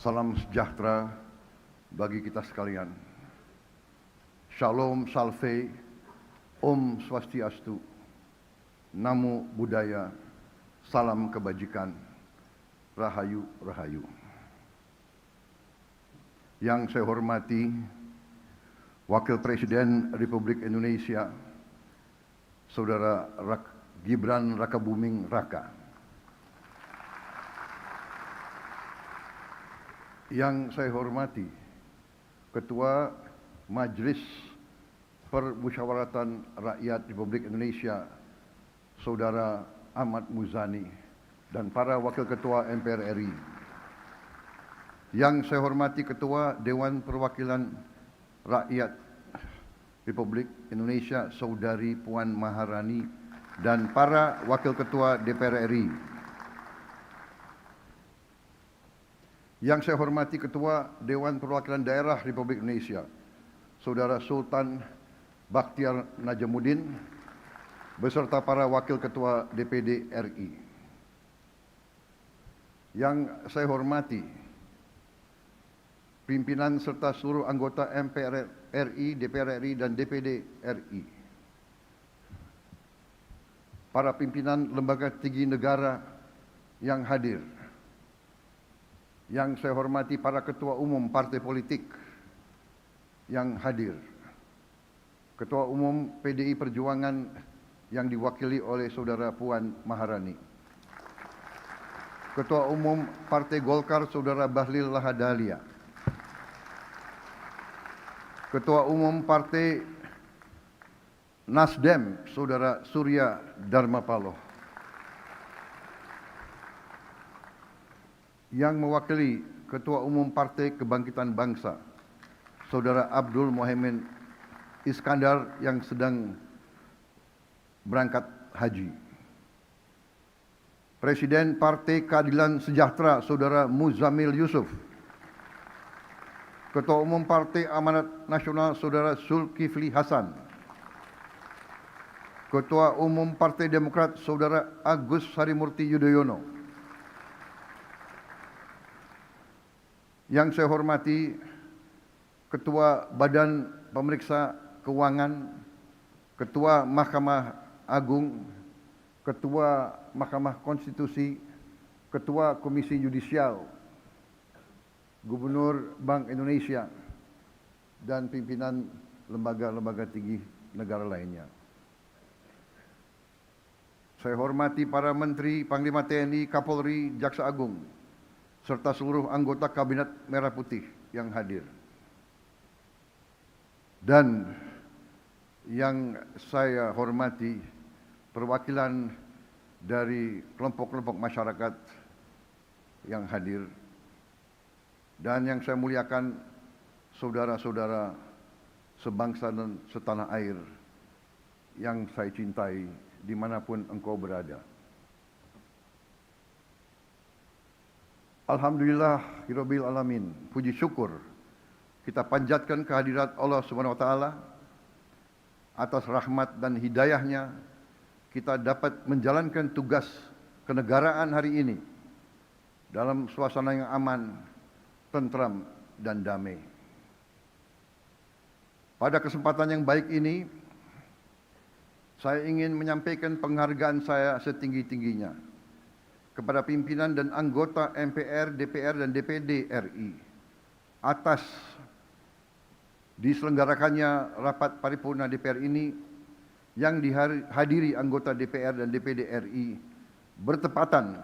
Salam sejahtera bagi kita sekalian. Shalom Salve, Om Swastiastu, Namo Buddhaya, Salam Kebajikan, Rahayu Rahayu. Yang saya hormati Wakil Presiden Republik Indonesia, Saudara Gibran Rakabuming Raka. Yang saya hormati Ketua Majelis Permusyawaratan Rakyat Republik Indonesia, Saudara Ahmad Muzani, dan para Wakil Ketua MPR RI. Yang saya hormati Ketua Dewan Perwakilan Rakyat Republik Indonesia, Saudari Puan Maharani, dan para Wakil Ketua DPR RI. Yang saya hormati Ketua Dewan Perwakilan Daerah Republik Indonesia, Saudara Sultan Bakhtiar Najamuddin, beserta para Wakil Ketua DPD RI. Yang saya hormati pimpinan serta seluruh anggota MPR RI, DPR RI, dan DPD RI. Para pimpinan lembaga tinggi negara yang hadir. Yang saya hormati para ketua umum partai politik yang hadir. Ketua umum PDI Perjuangan yang diwakili oleh Saudara Puan Maharani. Ketua umum Partai Golkar Saudara Bahlil Lahadalia. Ketua umum Partai Nasdem Saudara Surya Dharma-Paloh. Yang mewakili Ketua Umum Partai Kebangkitan Bangsa, Saudara Abdul Muhaimin Iskandar yang sedang berangkat haji. Presiden Partai Keadilan Sejahtera, Saudara Muzamil Yusuf. Ketua Umum Partai Amanat Nasional, Saudara Zulkifli Hasan. Ketua Umum Partai Demokrat, Saudara Agus Harimurti Yudhoyono. Yang saya hormati Ketua Badan Pemeriksa Keuangan, Ketua Mahkamah Agung, Ketua Mahkamah Konstitusi, Ketua Komisi Yudisial, Gubernur Bank Indonesia, dan pimpinan lembaga-lembaga tinggi negara lainnya. Saya hormati para Menteri, Panglima TNI, Kapolri, Jaksa Agung, serta seluruh anggota Kabinet Merah Putih yang hadir. Dan yang saya hormati perwakilan dari kelompok-kelompok masyarakat yang hadir. Dan yang saya muliakan saudara-saudara sebangsa dan setanah air yang saya cintai dimanapun engkau berada. Alhamdulillah Rabbil Alamin, puji syukur kita panjatkan kehadirat Allah Subhanahu wa Ta'ala. Atas rahmat dan hidayahnya kita dapat menjalankan tugas kenegaraan hari ini dalam suasana yang aman, tentram, dan damai. Pada kesempatan yang baik ini, saya ingin menyampaikan penghargaan saya setinggi-tingginya kepada pimpinan dan anggota MPR, DPR, dan DPD RI atas diselenggarakannya rapat paripurna DPR ini yang dihadiri anggota DPR dan DPD RI bertepatan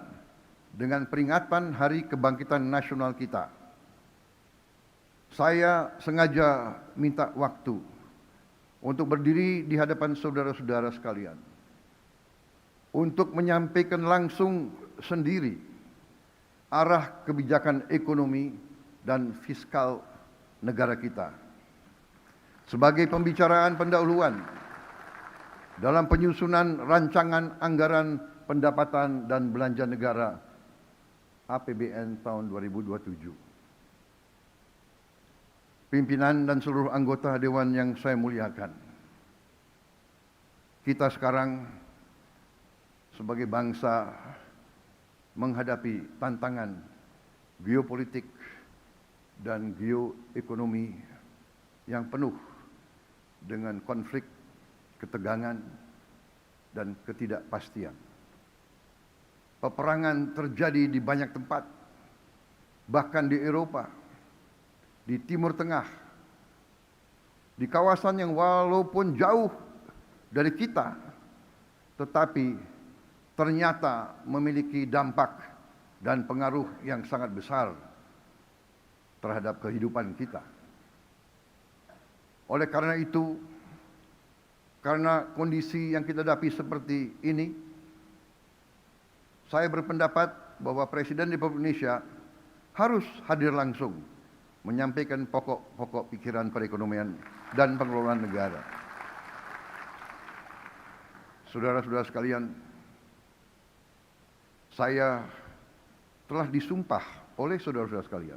dengan peringatan Hari Kebangkitan Nasional kita. Saya sengaja minta waktu untuk berdiri di hadapan saudara-saudara sekalian untuk menyampaikan langsung sendiri arah kebijakan ekonomi dan fiskal negara kita. Sebagai pembicaraan pendahuluan dalam penyusunan rancangan anggaran pendapatan dan belanja negara APBN tahun 2027. Pimpinan dan seluruh anggota Dewan yang saya muliakan. Kita sekarang sebagai bangsa menghadapi tantangan geopolitik dan geoekonomi yang penuh dengan konflik, ketegangan, dan ketidakpastian. Peperangan terjadi di banyak tempat, bahkan di Eropa, di Timur Tengah, di kawasan yang walaupun jauh dari kita, tetapi ternyata memiliki dampak dan pengaruh yang sangat besar terhadap kehidupan kita. Oleh karena itu, karena kondisi yang kita hadapi seperti ini, saya berpendapat bahwa Presiden Republik Indonesia harus hadir langsung menyampaikan pokok-pokok pikiran perekonomian dan pengelolaan negara. Saudara-saudara sekalian, saya telah disumpah oleh saudara-saudara sekalian,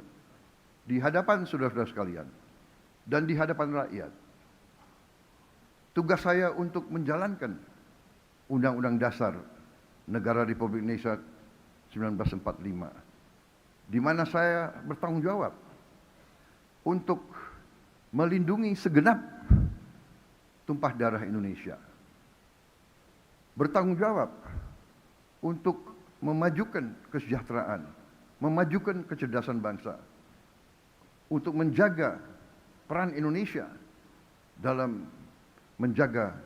di hadapan saudara-saudara sekalian, dan di hadapan rakyat. Tugas saya untuk menjalankan Undang-Undang Dasar Negara Republik Indonesia 1945, di mana saya bertanggung jawab untuk melindungi segenap tumpah darah Indonesia, bertanggung jawab untuk memajukan kesejahteraan, memajukan kecerdasan bangsa, untuk menjaga peran Indonesia dalam menjaga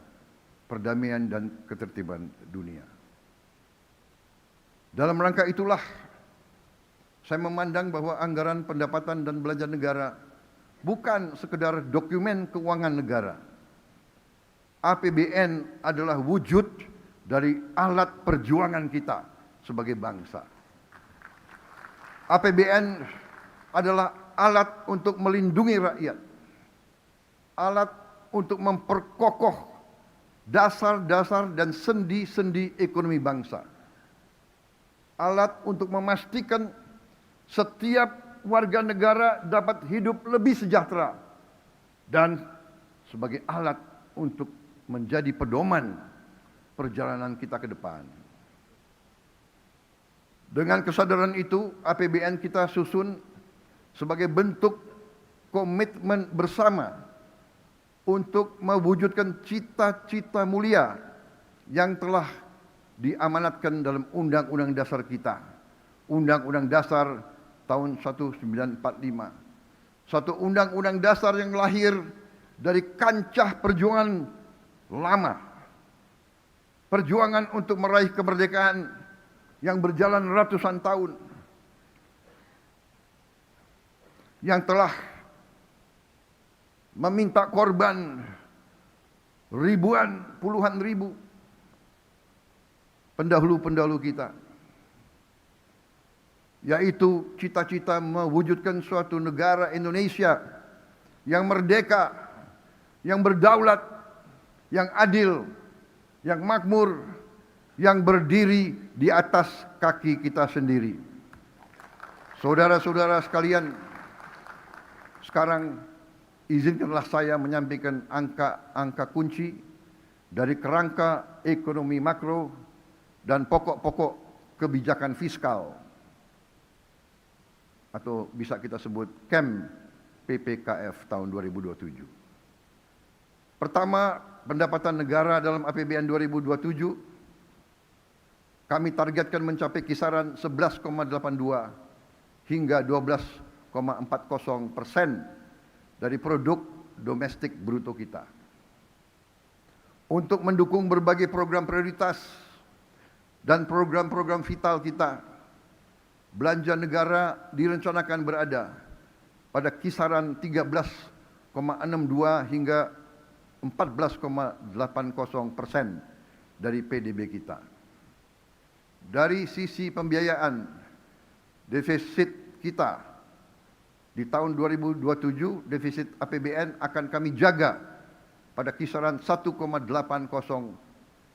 perdamaian dan ketertiban dunia. Dalam rangka itulah saya memandang bahwa anggaran pendapatan dan belanja negara bukan sekedar dokumen keuangan negara. APBN adalah wujud dari alat perjuangan kita sebagai bangsa. APBN adalah alat untuk melindungi rakyat, alat untuk memperkokoh dasar-dasar dan sendi-sendi ekonomi bangsa, alat untuk memastikan setiap warga negara dapat hidup lebih sejahtera, dan sebagai alat untuk menjadi pedoman perjalanan kita ke depan. Dengan kesadaran itu, APBN kita susun sebagai bentuk komitmen bersama untuk mewujudkan cita-cita mulia yang telah diamanatkan dalam Undang-Undang Dasar kita, Undang-Undang Dasar tahun 1945. Satu Undang-Undang Dasar yang lahir dari kancah perjuangan lama, perjuangan untuk meraih kemerdekaan yang berjalan ratusan tahun, yang telah meminta korban ribuan, puluhan ribu pendahulu-pendahulu kita, yaitu cita-cita mewujudkan suatu negara Indonesia yang merdeka, yang berdaulat, yang adil, yang makmur, yang berdiri di atas kaki kita sendiri. Saudara-saudara sekalian, sekarang izinkanlah saya menyampaikan angka-angka kunci dari kerangka ekonomi makro dan pokok-pokok kebijakan fiskal, atau bisa kita sebut KEM PPKF tahun 2027. Pertama, pendapatan negara dalam APBN 2027 kami targetkan mencapai kisaran 11,82 hingga 12,40% dari produk domestik bruto kita. Untuk mendukung berbagai program prioritas dan program-program vital kita, belanja negara direncanakan berada pada kisaran 13,62 hingga 14,80% dari PDB kita. Dari sisi pembiayaan, defisit kita di tahun 2027, defisit APBN akan kami jaga pada kisaran 1,80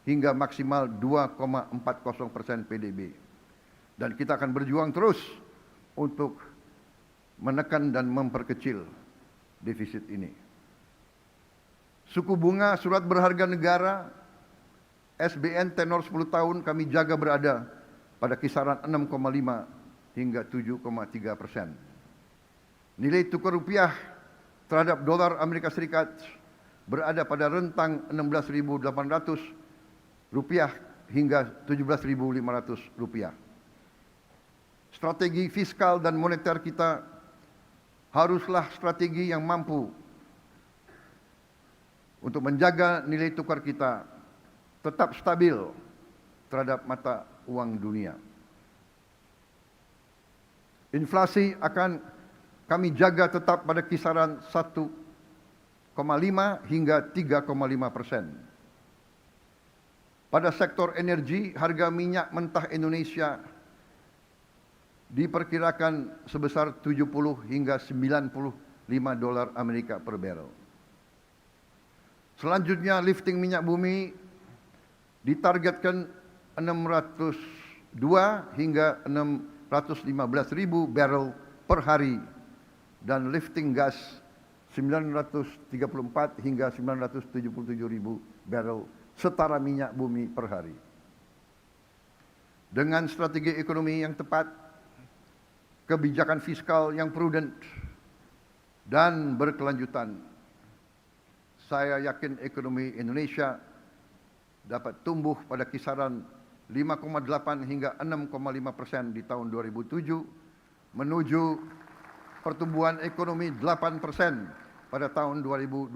hingga maksimal 2,40% PDB. Dan kita akan berjuang terus untuk menekan dan memperkecil defisit ini. Suku bunga surat berharga negara SBN tenor 10 tahun kami jaga berada pada kisaran 6,5 hingga 7,3%. Nilai tukar rupiah terhadap dolar Amerika Serikat berada pada rentang 16.800 rupiah hingga 17.500 rupiah. Strategi fiskal dan moneter kita haruslah strategi yang mampu untuk menjaga nilai tukar kita tetap stabil terhadap mata uang dunia. Inflasi akan kami jaga tetap pada kisaran 1,5 hingga 3,5%. Pada sektor energi, harga minyak mentah Indonesia diperkirakan sebesar 70 hingga 95 dolar Amerika per barrel. Selanjutnya, lifting minyak bumi ditargetkan 602 hingga 615 ribu barrel per hari dan lifting gas 934 hingga 977 ribu barrel setara minyak bumi per hari. Dengan strategi ekonomi yang tepat, kebijakan fiskal yang prudent dan berkelanjutan, saya yakin ekonomi Indonesia dapat tumbuh pada kisaran 5,8 hingga 6,5% di tahun 2007 menuju pertumbuhan ekonomi 8% pada tahun 2029.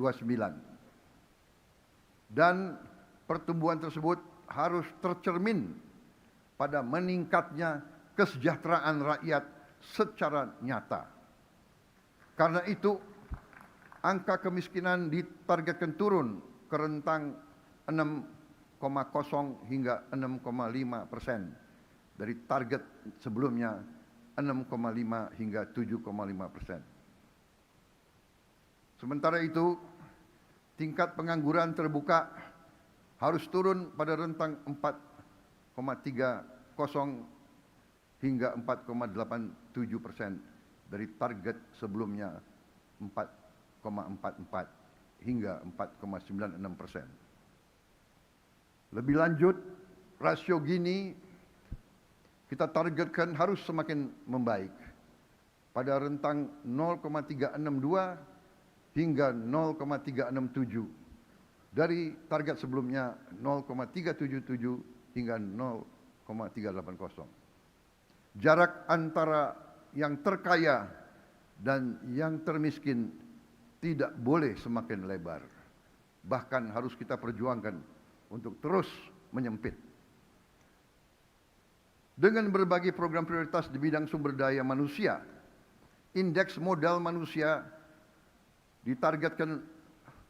Dan pertumbuhan tersebut harus tercermin pada meningkatnya kesejahteraan rakyat secara nyata. Karena itu, angka kemiskinan ditargetkan turun ke rentang 6,0 hingga 6,5% dari target sebelumnya 6,5 hingga 7,5%. Sementara itu, tingkat pengangguran terbuka harus turun pada rentang 4,30 hingga 4,87% dari target sebelumnya 4,44 hingga 4,96%. Lebih lanjut, rasio Gini kita targetkan harus semakin membaik pada rentang 0,362 hingga 0,367 dari target sebelumnya 0,377 hingga 0,380. Jarak antara yang terkaya dan yang termiskin tidak boleh semakin lebar. Bahkan harus kita perjuangkan untuk terus menyempit. Dengan berbagai program prioritas di bidang sumber daya manusia, indeks modal manusia ditargetkan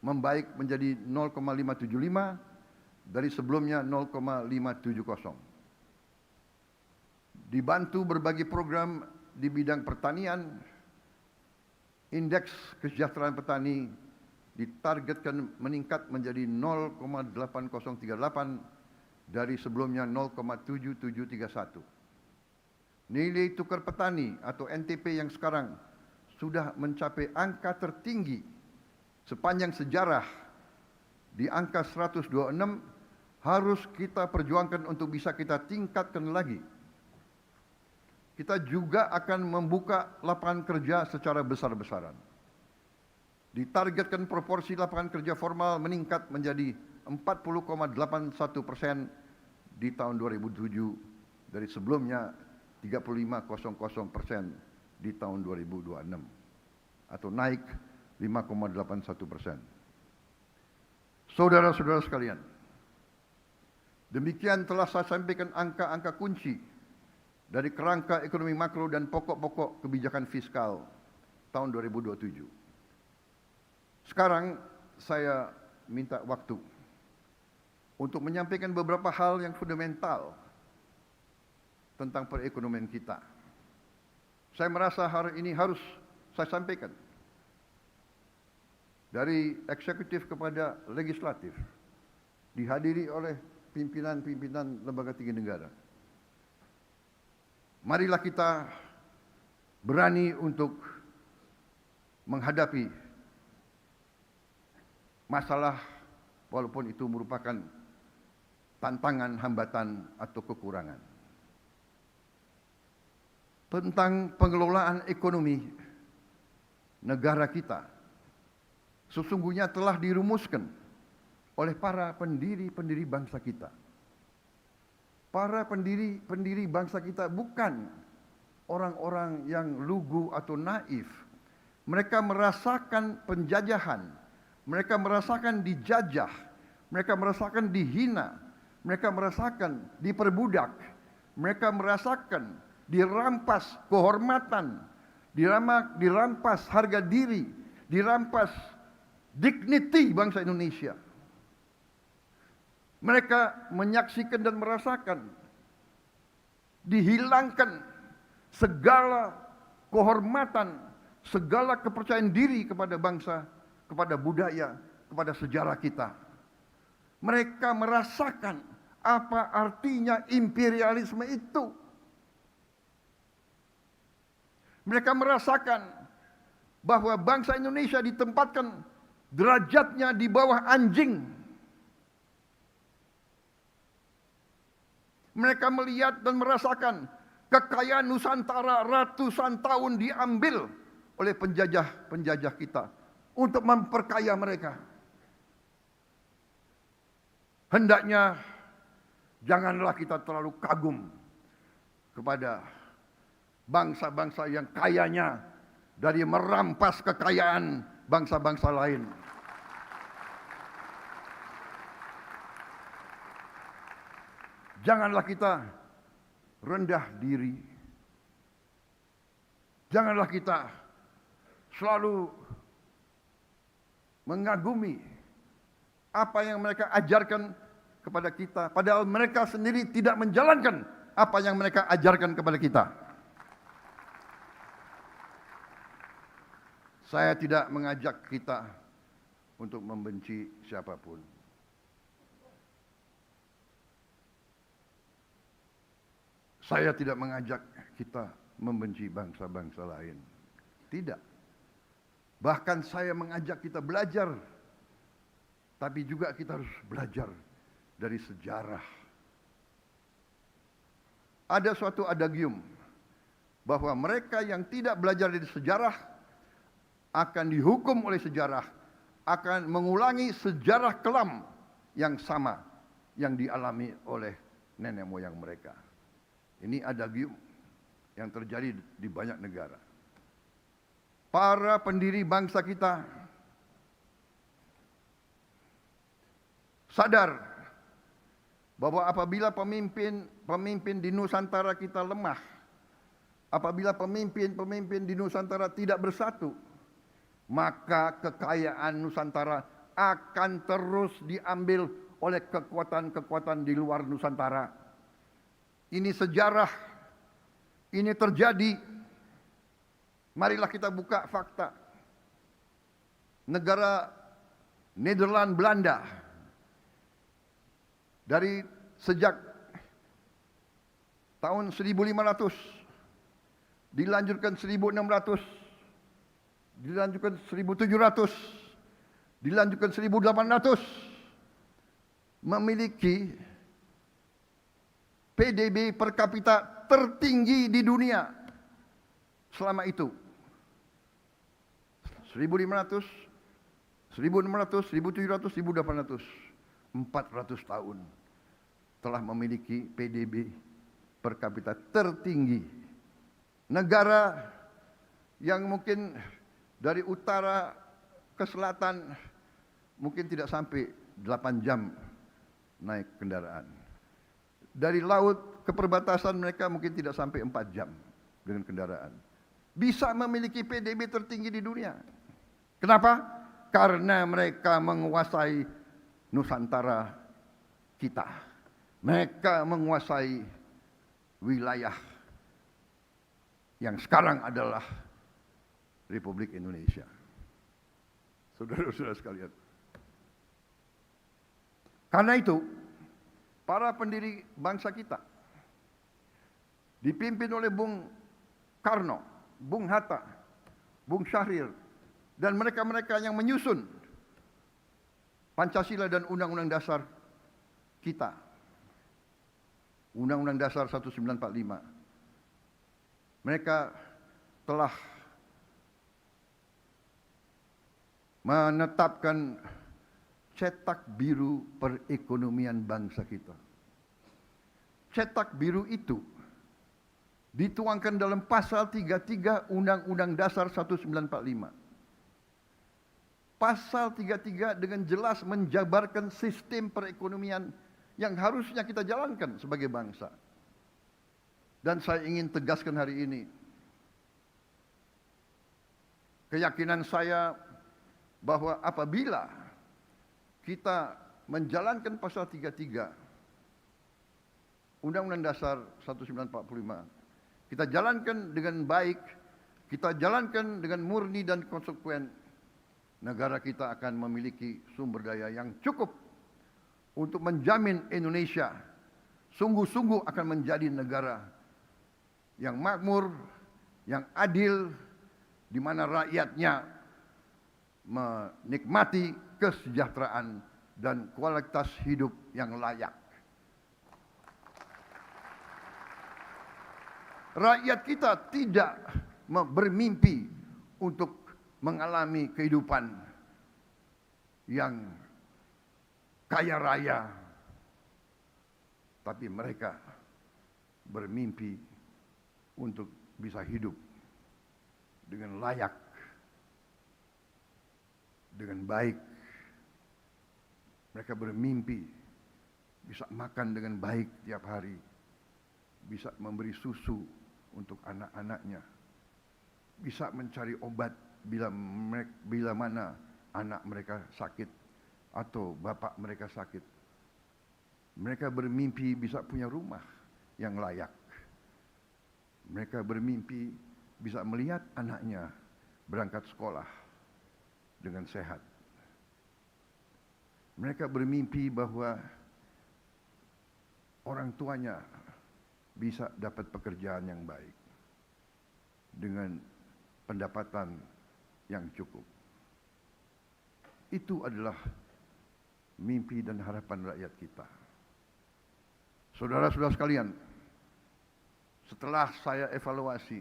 membaik menjadi 0,575 dari sebelumnya 0,570. Dibantu berbagai program di bidang pertanian, indeks kesejahteraan petani ditargetkan meningkat menjadi 0,8038 dari sebelumnya 0,7731. Nilai tukar petani atau NTP yang sekarang sudah mencapai angka tertinggi sepanjang sejarah di angka 126, harus kita perjuangkan untuk bisa kita tingkatkan lagi. Kita juga akan membuka lapangan kerja secara besar-besaran. Ditargetkan proporsi lapangan kerja formal meningkat menjadi 40,81% di tahun 2007 dari sebelumnya 35,00% di tahun 2026 atau naik 5,81%. Saudara-saudara sekalian, demikian telah saya sampaikan angka-angka kunci dari kerangka ekonomi makro dan pokok-pokok kebijakan fiskal tahun 2027. Sekarang saya minta waktu untuk menyampaikan beberapa hal yang fundamental tentang perekonomian kita. Saya merasa hari ini harus saya sampaikan dari eksekutif kepada legislatif, dihadiri oleh pimpinan-pimpinan lembaga tinggi negara. Marilah kita berani untuk menghadapi masalah walaupun itu merupakan tantangan, hambatan atau kekurangan. Tentang pengelolaan ekonomi, negara kita sesungguhnya telah dirumuskan oleh para pendiri-pendiri bangsa kita. Para pendiri bangsa kita bukan orang-orang yang lugu atau naif. Mereka merasakan penjajahan, mereka merasakan dijajah, mereka merasakan dihina, mereka merasakan diperbudak, mereka merasakan dirampas kehormatan, dirampas harga diri, dirampas dignity bangsa Indonesia. Mereka menyaksikan dan merasakan dihilangkan segala kehormatan, segala kepercayaan diri kepada bangsa, kepada budaya, kepada sejarah kita. Mereka merasakan apa artinya imperialisme itu. Mereka merasakan bahwa bangsa Indonesia ditempatkan derajatnya di bawah anjing. Mereka melihat dan merasakan kekayaan Nusantara ratusan tahun diambil oleh penjajah kita untuk memperkaya mereka. Hendaknya janganlah kita terlalu kagum kepada bangsa-bangsa yang kayanya dari merampas kekayaan bangsa-bangsa lain. Janganlah kita rendah diri. Janganlah kita selalu mengagumi apa yang mereka ajarkan kepada kita, padahal mereka sendiri tidak menjalankan apa yang mereka ajarkan kepada kita. Saya tidak mengajak kita untuk membenci siapapun. Saya tidak mengajak kita membenci bangsa-bangsa lain. Tidak. Bahkan saya mengajak kita belajar. Tapi juga kita harus belajar dari sejarah. Ada suatu adagium bahwa mereka yang tidak belajar dari sejarah akan dihukum oleh sejarah, akan mengulangi sejarah kelam yang sama yang dialami oleh nenek moyang mereka. Ini adagium yang terjadi di banyak negara. Para pendiri bangsa kita sadar bahwa apabila pemimpin di Nusantara kita lemah, apabila pemimpin di Nusantara tidak bersatu, maka kekayaan Nusantara akan terus diambil oleh kekuatan-kekuatan di luar Nusantara. Ini sejarah, ini terjadi. Marilah kita buka fakta. Negara Nederland Belanda dari sejak tahun 1500 dilanjutkan 1600, dilanjutkan 1700, dilanjutkan 1800 memiliki PDB per kapita tertinggi di dunia selama itu. 1500, 1600, 1700, 1800. 400 tahun telah memiliki PDB per kapita tertinggi. Negara yang mungkin dari utara ke selatan mungkin tidak sampai 8 jam naik kendaraan. Dari laut ke perbatasan mereka mungkin tidak sampai 4 jam dengan kendaraan. Bisa memiliki PDB tertinggi di dunia. Kenapa? Karena mereka menguasai Nusantara kita. Mereka menguasai wilayah yang sekarang adalah Republik Indonesia. Saudara-saudara sekalian. Karena itu, para pendiri bangsa kita dipimpin oleh Bung Karno, Bung Hatta, Bung Syahrir, dan mereka-mereka yang menyusun Pancasila dan Undang-Undang Dasar kita. Undang-Undang Dasar 1945. Mereka telah menetapkan cetak biru perekonomian bangsa kita. Cetak biru itu dituangkan dalam pasal 33 Undang-Undang Dasar 1945. Pasal 33 dengan jelas menjabarkan sistem perekonomian yang harusnya kita jalankan sebagai bangsa. Dan saya ingin tegaskan hari ini, keyakinan saya bahwa apabila kita menjalankan pasal 33 Undang-Undang Dasar 1945, kita jalankan dengan baik, kita jalankan dengan murni dan konsekuen, negara kita akan memiliki sumber daya yang cukup untuk menjamin Indonesia sungguh-sungguh akan menjadi negara yang makmur, yang adil, di mana rakyatnya menikmati kesejahteraan dan kualitas hidup yang layak. Rakyat kita tidak bermimpi untuk mengalami kehidupan yang kaya raya, tapi mereka bermimpi untuk bisa hidup dengan layak, dengan baik. Mereka bermimpi bisa makan dengan baik tiap hari, bisa memberi susu untuk anak-anaknya, bisa mencari obat bila mana anak mereka sakit atau bapak mereka sakit. Mereka bermimpi bisa punya rumah yang layak. Mereka bermimpi bisa melihat anaknya berangkat sekolah dengan sehat. Mereka bermimpi bahwa orang tuanya bisa dapat pekerjaan yang baik dengan pendapatan yang cukup. Itu adalah mimpi dan harapan rakyat kita. Saudara-saudara sekalian, setelah saya evaluasi,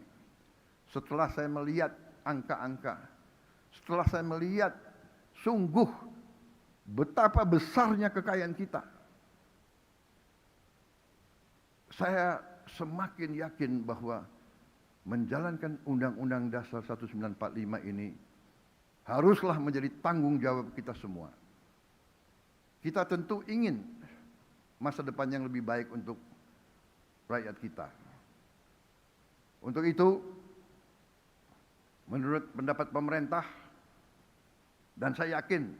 setelah saya melihat angka-angka, setelah saya melihat sungguh betapa besarnya kekayaan kita, saya semakin yakin bahwa menjalankan Undang-Undang Dasar 1945 ini haruslah menjadi tanggung jawab kita semua. Kita tentu ingin masa depan yang lebih baik untuk rakyat kita. Untuk itu, menurut pendapat pemerintah, dan saya yakin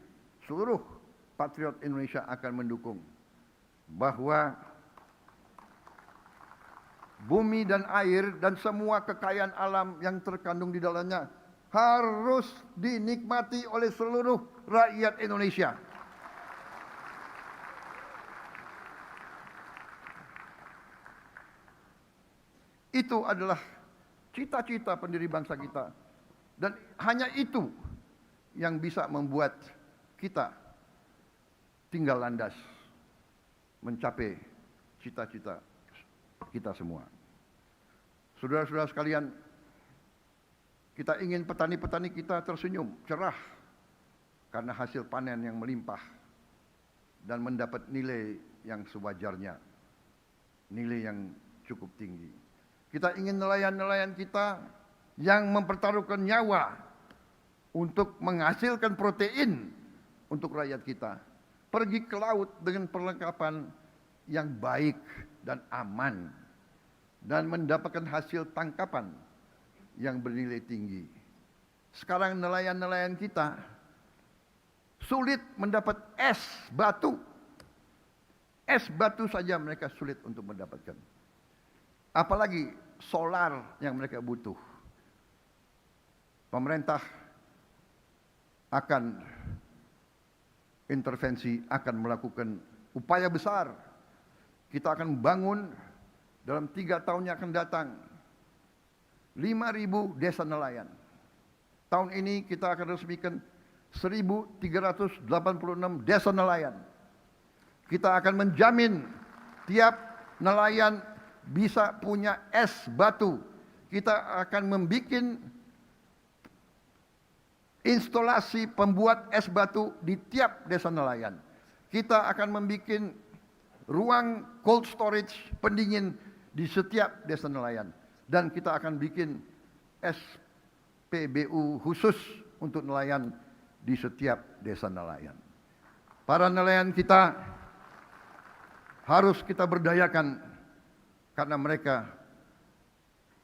seluruh patriot Indonesia akan mendukung, bahwa bumi dan air dan semua kekayaan alam yang terkandung di dalamnya harus dinikmati oleh seluruh rakyat Indonesia. Itu adalah cita-cita pendiri bangsa kita. Dan hanya itu yang bisa membuat kita tinggal landas mencapai cita-cita kita semua. Saudara-saudara sekalian, kita ingin petani-petani kita tersenyum, cerah, karena hasil panen yang melimpah dan mendapat nilai yang sewajarnya, nilai yang cukup tinggi. Kita ingin nelayan-nelayan kita yang mempertaruhkan nyawa untuk menghasilkan protein untuk rakyat kita, pergi ke laut dengan perlengkapan yang baik dan aman, dan mendapatkan hasil tangkapan yang bernilai tinggi. Sekarang nelayan-nelayan kita sulit mendapat es batu. Es batu saja mereka sulit untuk mendapatkan. Apalagi solar yang mereka butuh. Pemerintah akan intervensi, akan melakukan upaya besar. Kita akan bangun dalam 3 tahun yang akan datang 5.000 desa nelayan. Tahun ini kita akan resmikan 1.386 desa nelayan. Kita akan menjamin tiap nelayan bisa punya es batu. Kita akan membuat instalasi pembuat es batu di tiap desa nelayan. Kita akan membuat ruang cold storage pendingin di setiap desa nelayan. Dan kita akan bikin SPBU khusus untuk nelayan di setiap desa nelayan. Para nelayan kita harus kita berdayakan karena mereka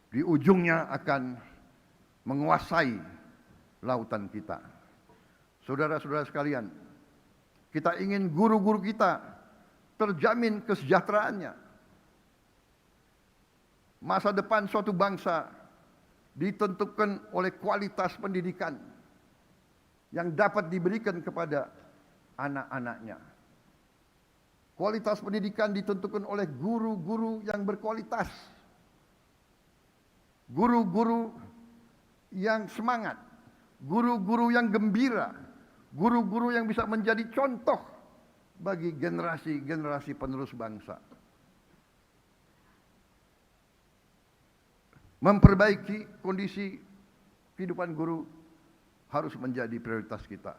di ujungnya akan menguasai lautan kita. Saudara-saudara sekalian, kita ingin guru-guru kita terjamin kesejahteraannya. Masa depan suatu bangsa ditentukan oleh kualitas pendidikan yang dapat diberikan kepada anak-anaknya. Kualitas pendidikan ditentukan oleh guru-guru yang berkualitas. Guru-guru yang semangat, guru-guru yang gembira, guru-guru yang bisa menjadi contoh bagi generasi-generasi penerus bangsa. Memperbaiki kondisi kehidupan guru harus menjadi prioritas kita.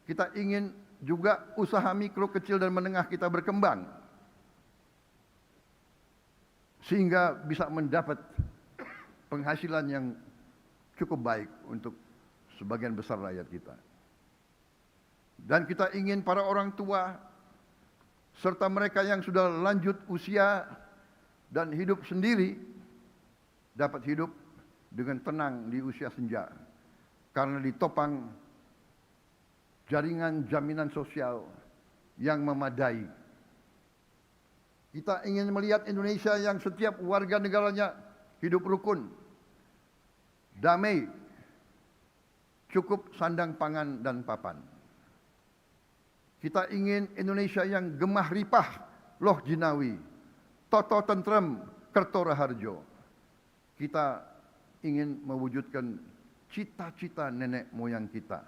Kita ingin juga usaha mikro, kecil, dan menengah kita berkembang sehingga bisa mendapat penghasilan yang cukup baik untuk sebagian besar rakyat kita. Dan kita ingin para orang tua serta mereka yang sudah lanjut usia dan hidup sendiri dapat hidup dengan tenang di usia senja karena ditopang jaringan jaminan sosial yang memadai. Kita ingin melihat Indonesia yang setiap warga negaranya hidup rukun, damai, cukup sandang pangan dan papan. Kita ingin Indonesia yang gemah ripah, loh jinawi, toto tentrem, kerto raharjo. Kita ingin mewujudkan cita-cita nenek moyang kita.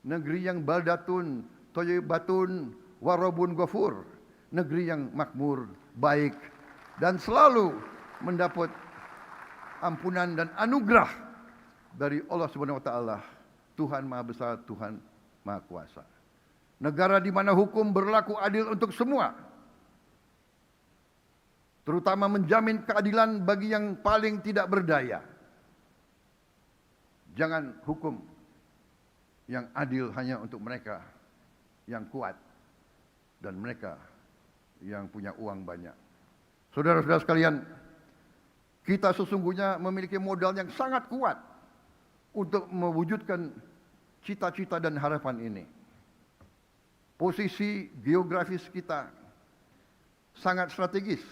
Negeri yang baldatun, toyebatun, warobun gofur. Negeri yang makmur, baik, dan selalu mendapat ampunan dan anugerah dari Allah Subhanahu wa taala, Tuhan Maha Besar, Tuhan Maha Kuasa. Negara di mana hukum berlaku adil untuk semua, terutama menjamin keadilan bagi yang paling tidak berdaya. Jangan hukum yang adil hanya untuk mereka yang kuat dan mereka yang punya uang banyak. Saudara-saudara sekalian, kita sesungguhnya memiliki modal yang sangat kuat untuk mewujudkan cita-cita dan harapan ini. Posisi geografis kita sangat strategis.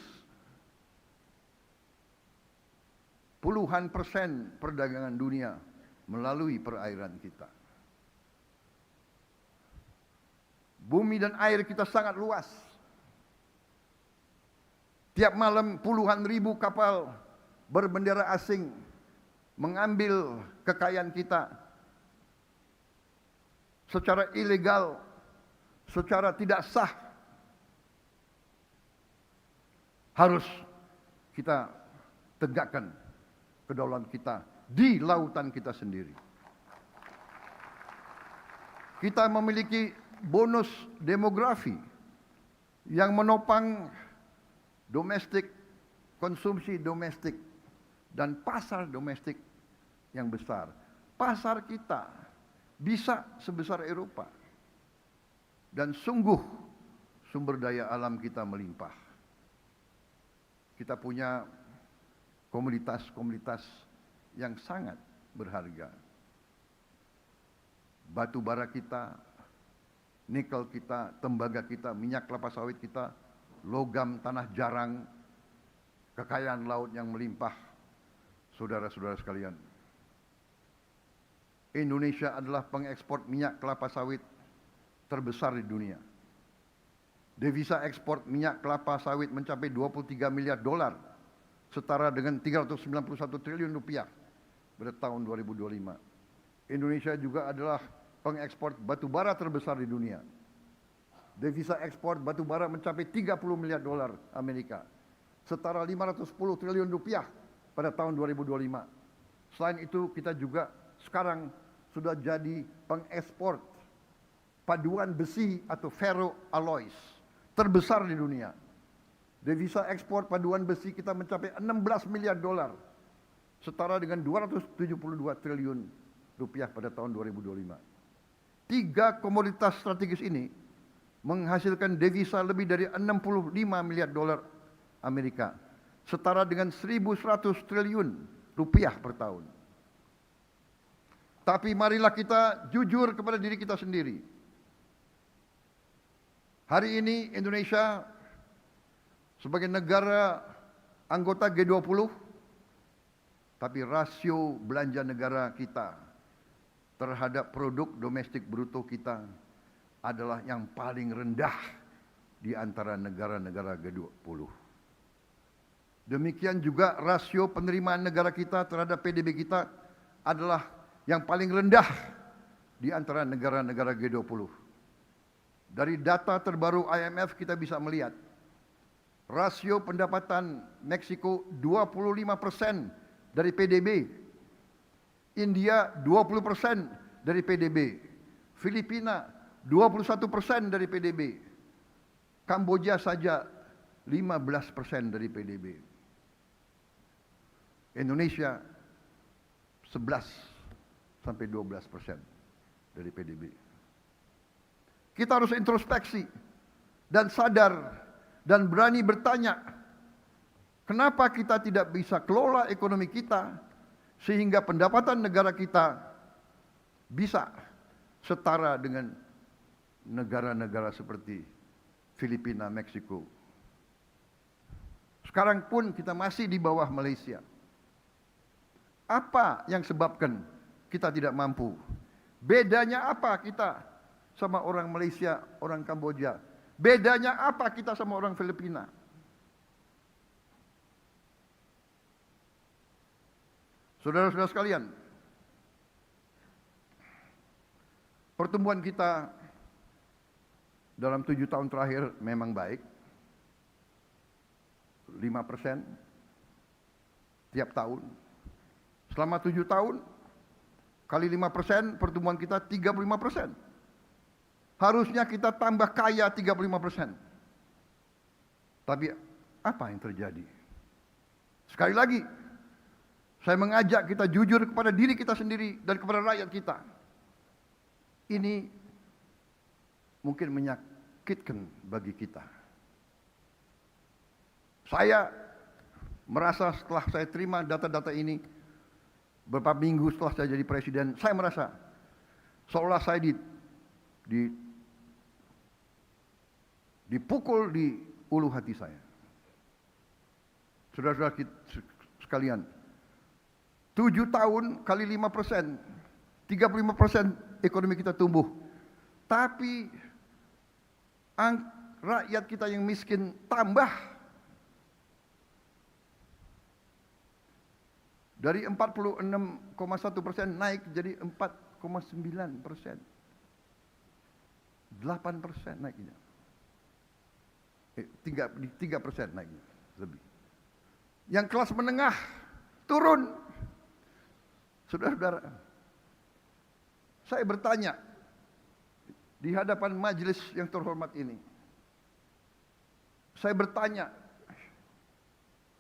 Puluhan persen perdagangan dunia melalui perairan kita. Bumi dan air kita sangat luas. Tiap malam puluhan ribu kapal berbendera asing mengambil kekayaan kita secara ilegal, secara tidak sah. Harus kita tegakkan kedaulatan kita di lautan kita sendiri. Kita memiliki bonus demografi yang menopang domestik, konsumsi domestik, dan pasar domestik yang besar. Pasar kita bisa sebesar Eropa. Dan sungguh sumber daya alam kita melimpah. Kita punya komoditas-komoditas yang sangat berharga. Batu bara kita, nikel kita, tembaga kita, minyak kelapa sawit kita, logam tanah jarang, kekayaan laut yang melimpah. Saudara-saudara sekalian, Indonesia adalah pengekspor minyak kelapa sawit terbesar di dunia. Devisa ekspor minyak kelapa sawit mencapai 23 miliar dolar, setara dengan 391 triliun rupiah pada tahun 2025. Indonesia juga adalah pengekspor batu bara terbesar di dunia. Devisa ekspor batu bara mencapai 30 miliar dolar Amerika, setara 510 triliun rupiah pada tahun 2025. Selain itu kita juga sekarang sudah jadi pengekspor paduan besi atau ferroalloys terbesar di dunia. Devisa ekspor paduan besi kita mencapai 16 miliar dolar, setara dengan 272 triliun rupiah pada tahun 2025. Tiga komoditas strategis ini menghasilkan devisa lebih dari 65 miliar dolar Amerika, setara dengan 1.100 triliun rupiah per tahun. Tapi marilah kita jujur kepada diri kita sendiri. Hari ini Indonesia sebagai negara anggota G20, tapi rasio belanja negara kita terhadap produk domestik bruto kita adalah yang paling rendah di antara negara-negara G20. Demikian juga rasio penerimaan negara kita terhadap PDB kita adalah yang paling rendah di antara negara-negara G20. Dari data terbaru IMF kita bisa melihat rasio pendapatan Meksiko 25% dari PDB, India 20% dari PDB, Filipina 21% dari PDB, Kamboja saja 15% dari PDB. Indonesia 11 sampai 12% dari PDB. Kita harus introspeksi dan sadar dan berani bertanya, kenapa kita tidak bisa kelola ekonomi kita sehingga pendapatan negara kita bisa setara dengan negara-negara seperti Filipina, Meksiko. Sekarang pun kita masih di bawah Malaysia. Apa yang sebabkan kita tidak mampu? Bedanya apa kita sama orang Malaysia, orang Kamboja? Bedanya apa kita sama orang Filipina? Saudara-saudara sekalian, pertumbuhan kita dalam 7 tahun terakhir memang baik. 5% tiap tahun. Selama 7 tahun, kali 5%, pertumbuhan kita 35%. Harusnya kita tambah kaya 35%. Tapi apa yang terjadi? Sekali lagi, saya mengajak kita jujur kepada diri kita sendiri dan kepada rakyat kita. Ini mungkin menyakitkan bagi kita. Saya merasa setelah saya terima data-data ini, beberapa minggu setelah saya jadi presiden, saya merasa seolah saya dipukul di ulu hati saya. Saudara-saudara sekalian, 7 tahun kali 5%, 35% ekonomi kita tumbuh. Tapi rakyat kita yang miskin tambah. Dari 46,1% naik jadi 4,9%. 8% naiknya. 3% naiknya lebih. Yang kelas menengah turun. Saudara-saudara, saya bertanya di hadapan majelis yang terhormat ini. Saya bertanya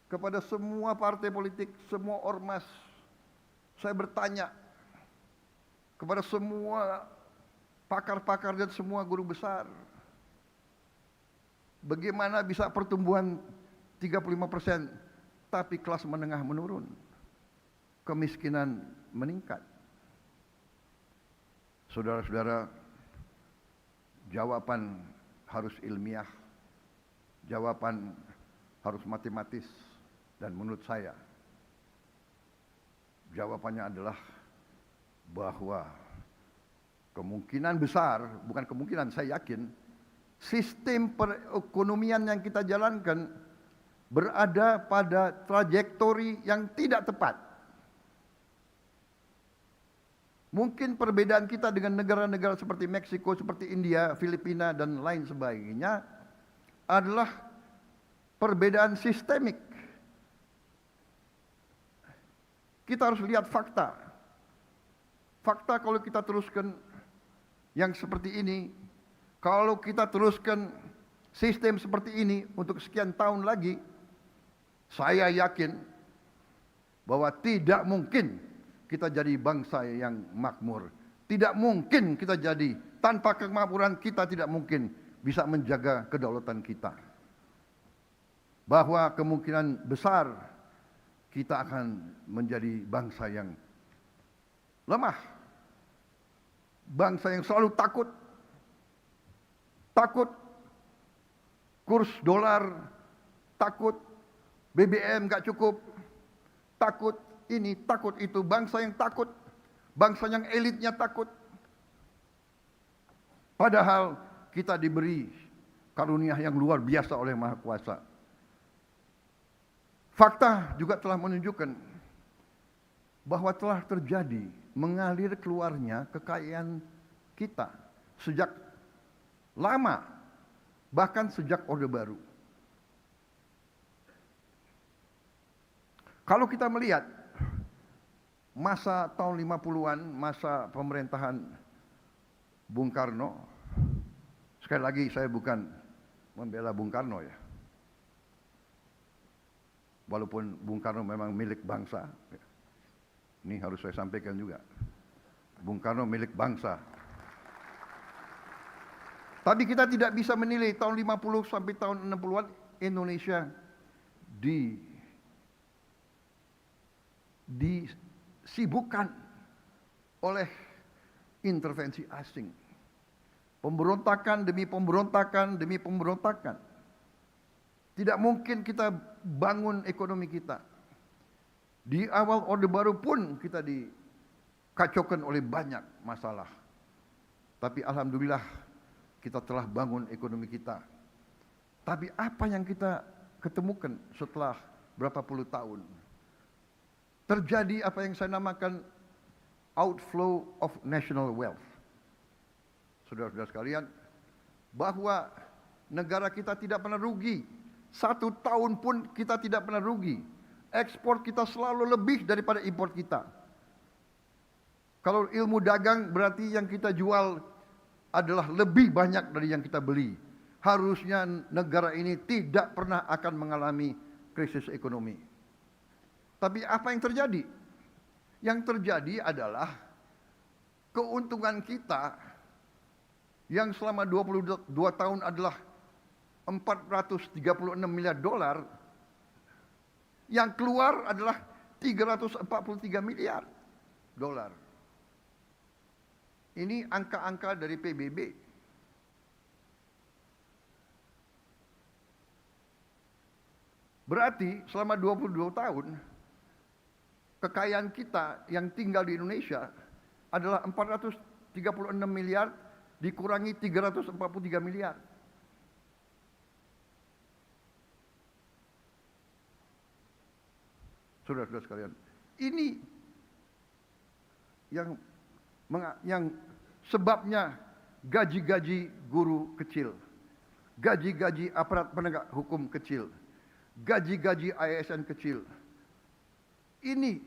kepada semua partai politik, semua ormas. Saya bertanya kepada semua pakar-pakar dan semua guru besar. Bagaimana bisa pertumbuhan 35%, tapi kelas menengah menurun, kemiskinan meningkat? Saudara-saudara, jawaban harus ilmiah, jawaban harus matematis, dan menurut saya, jawabannya adalah bahwa kemungkinan besar, bukan kemungkinan, saya yakin, sistem perekonomian yang kita jalankan berada pada trajektori yang tidak tepat. Mungkin perbedaan kita dengan negara-negara seperti Meksiko, seperti India, Filipina, dan lain sebagainya adalah perbedaan sistemik. Kita harus lihat fakta. Fakta kalau kita teruskan yang seperti ini, kalau kita teruskan sistem seperti ini untuk sekian tahun lagi, saya yakin bahwa tidak mungkin kita jadi bangsa yang makmur. Tidak mungkin kita jadi, tanpa kemakmuran kita tidak mungkin bisa menjaga kedaulatan kita. Bahwa kemungkinan besar kita akan menjadi bangsa yang lemah. Bangsa yang selalu takut. Takut kurs dolar, takut BBM gak cukup, takut ini, takut itu. Bangsa yang takut, bangsa yang elitnya takut. Padahal kita diberi karunia yang luar biasa oleh Maha Kuasa. Fakta juga telah menunjukkan bahwa telah terjadi mengalir keluarnya kekayaan kita sejak lama, bahkan sejak Orde Baru. Kalau kita melihat masa tahun 50-an, masa pemerintahan Bung Karno, sekali lagi saya bukan membela Bung Karno ya. Walaupun Bung Karno memang milik bangsa. Ini harus saya sampaikan juga. Bung Karno milik bangsa. Tapi kita tidak bisa menilai tahun 50 sampai tahun 60-an Indonesia disibukkan oleh intervensi asing. Pemberontakan demi pemberontakan demi pemberontakan. Tidak mungkin kita bangun ekonomi kita. Di awal Orde Baru pun kita dikacaukan oleh banyak masalah. Tapi alhamdulillah kita telah bangun ekonomi kita. Tapi apa yang kita ketemukan setelah berapa puluh tahun? Terjadi apa yang saya namakan outflow of national wealth. Saudara-saudara sekalian, bahwa negara kita tidak pernah rugi. 1 tahun pun kita tidak pernah rugi. Ekspor kita selalu lebih daripada impor kita. Kalau ilmu dagang berarti yang kita jual adalah lebih banyak dari yang kita beli. Harusnya negara ini tidak pernah akan mengalami krisis ekonomi. Tapi apa yang terjadi? Yang terjadi adalah keuntungan kita yang selama 22 tahun adalah 436 miliar dolar, yang keluar adalah 343 miliar dolar. Ini angka-angka dari PBB. Berarti selama 22 tahun, kekayaan kita yang tinggal di Indonesia adalah 436 miliar dikurangi 343 miliar. Saudara-saudara sekalian, ini yang sebabnya gaji-gaji guru kecil, gaji-gaji aparat penegak hukum kecil, gaji-gaji ASN kecil. Ini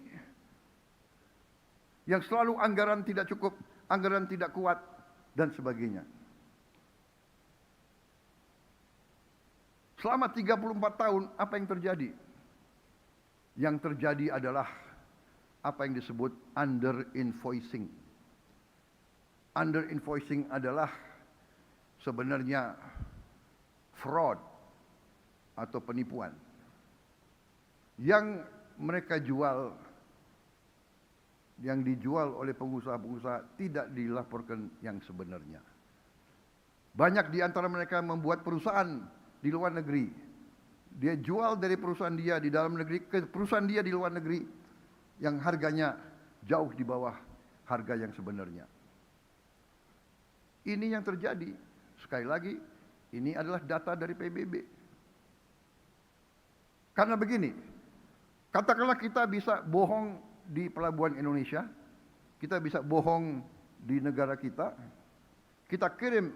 yang selalu anggaran tidak cukup, anggaran tidak kuat, dan sebagainya. Selama 34 tahun, apa yang terjadi? Yang terjadi adalah apa yang disebut under-invoicing. Under-invoicing adalah sebenarnya fraud atau penipuan. Yang mereka jual, yang dijual oleh pengusaha-pengusaha tidak dilaporkan yang sebenarnya. Banyak di antara mereka membuat perusahaan di luar negeri. Dia jual dari perusahaan dia di dalam negeri ke perusahaan dia di luar negeri yang harganya jauh di bawah harga yang sebenarnya. Ini yang terjadi. Sekali lagi, ini adalah data dari PBB. Karena begini, katakanlah kita bisa bohong di pelabuhan Indonesia, kita bisa bohong di negara kita kirim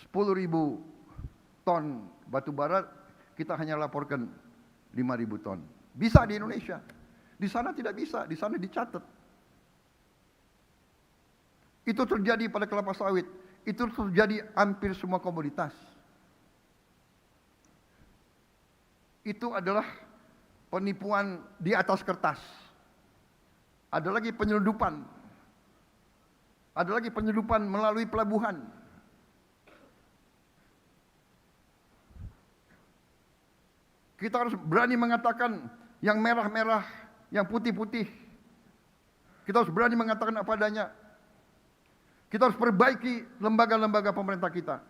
10.000 ton batu bara, kita hanya laporkan 5.000 ton. Bisa di Indonesia. Di sana tidak bisa, di sana dicatat. Itu terjadi pada kelapa sawit. Itu terjadi hampir semua komoditas. Itu adalah penipuan di atas kertas. Ada lagi penyeludupan. Ada lagi penyeludupan melalui pelabuhan. Kita harus berani mengatakan yang merah-merah, yang putih-putih. Kita harus berani mengatakan apa adanya. Kita harus perbaiki lembaga-lembaga pemerintah kita.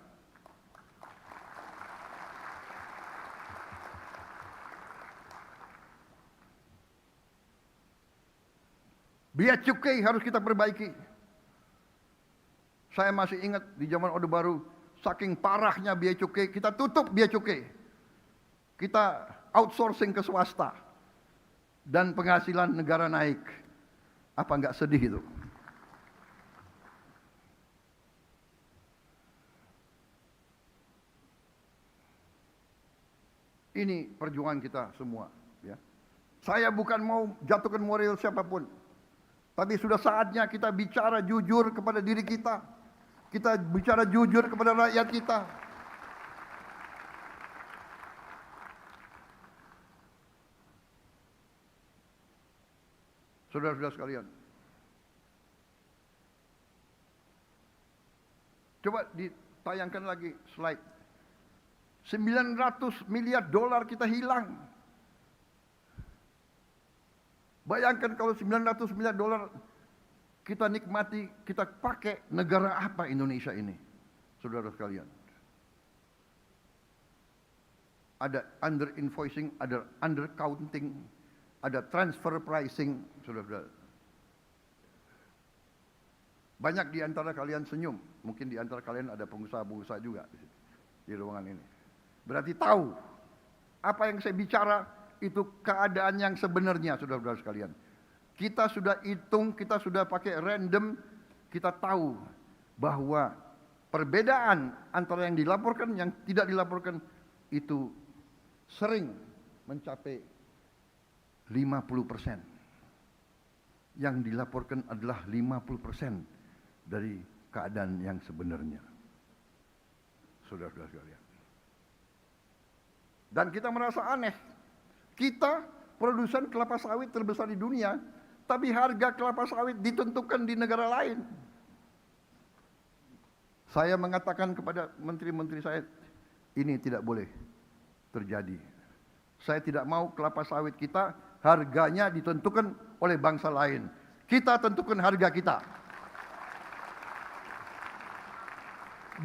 Biaya cukai harus kita perbaiki. Saya masih ingat di zaman Orde Baru, saking parahnya biaya cukai, kita tutup biaya cukai. Kita outsourcing ke swasta. Dan penghasilan negara naik. Apa enggak sedih itu? Ini perjuangan kita semua. Ya. Saya bukan mau jatuhkan moral siapapun. Tapi sudah saatnya kita bicara jujur kepada diri kita. Kita bicara jujur kepada rakyat kita. Saudara-saudara sekalian. Coba ditayangkan lagi slide. 900 miliar dolar kita hilang. Bayangkan kalau 900 miliar dolar kita nikmati, kita pakai, negara apa Indonesia ini? Saudara sekalian. Ada under invoicing, ada under counting, ada transfer pricing, saudara-saudara. Banyak di antara kalian senyum, mungkin di antara kalian ada pengusaha-pengusaha juga di ruangan ini. Berarti tahu apa yang saya bicara itu keadaan yang sebenarnya, saudara-saudara sekalian. Kita sudah hitung, kita sudah pakai random, kita tahu bahwa perbedaan antara yang dilaporkan yang tidak dilaporkan itu sering mencapai 50%. Yang dilaporkan adalah 50% dari keadaan yang sebenarnya. Saudara-saudara sekalian. Dan kita merasa aneh. Kita produsen kelapa sawit terbesar di dunia, tapi harga kelapa sawit ditentukan di negara lain. Saya mengatakan kepada menteri-menteri saya, ini tidak boleh terjadi. Saya tidak mau kelapa sawit kita harganya ditentukan oleh bangsa lain. Kita tentukan harga kita.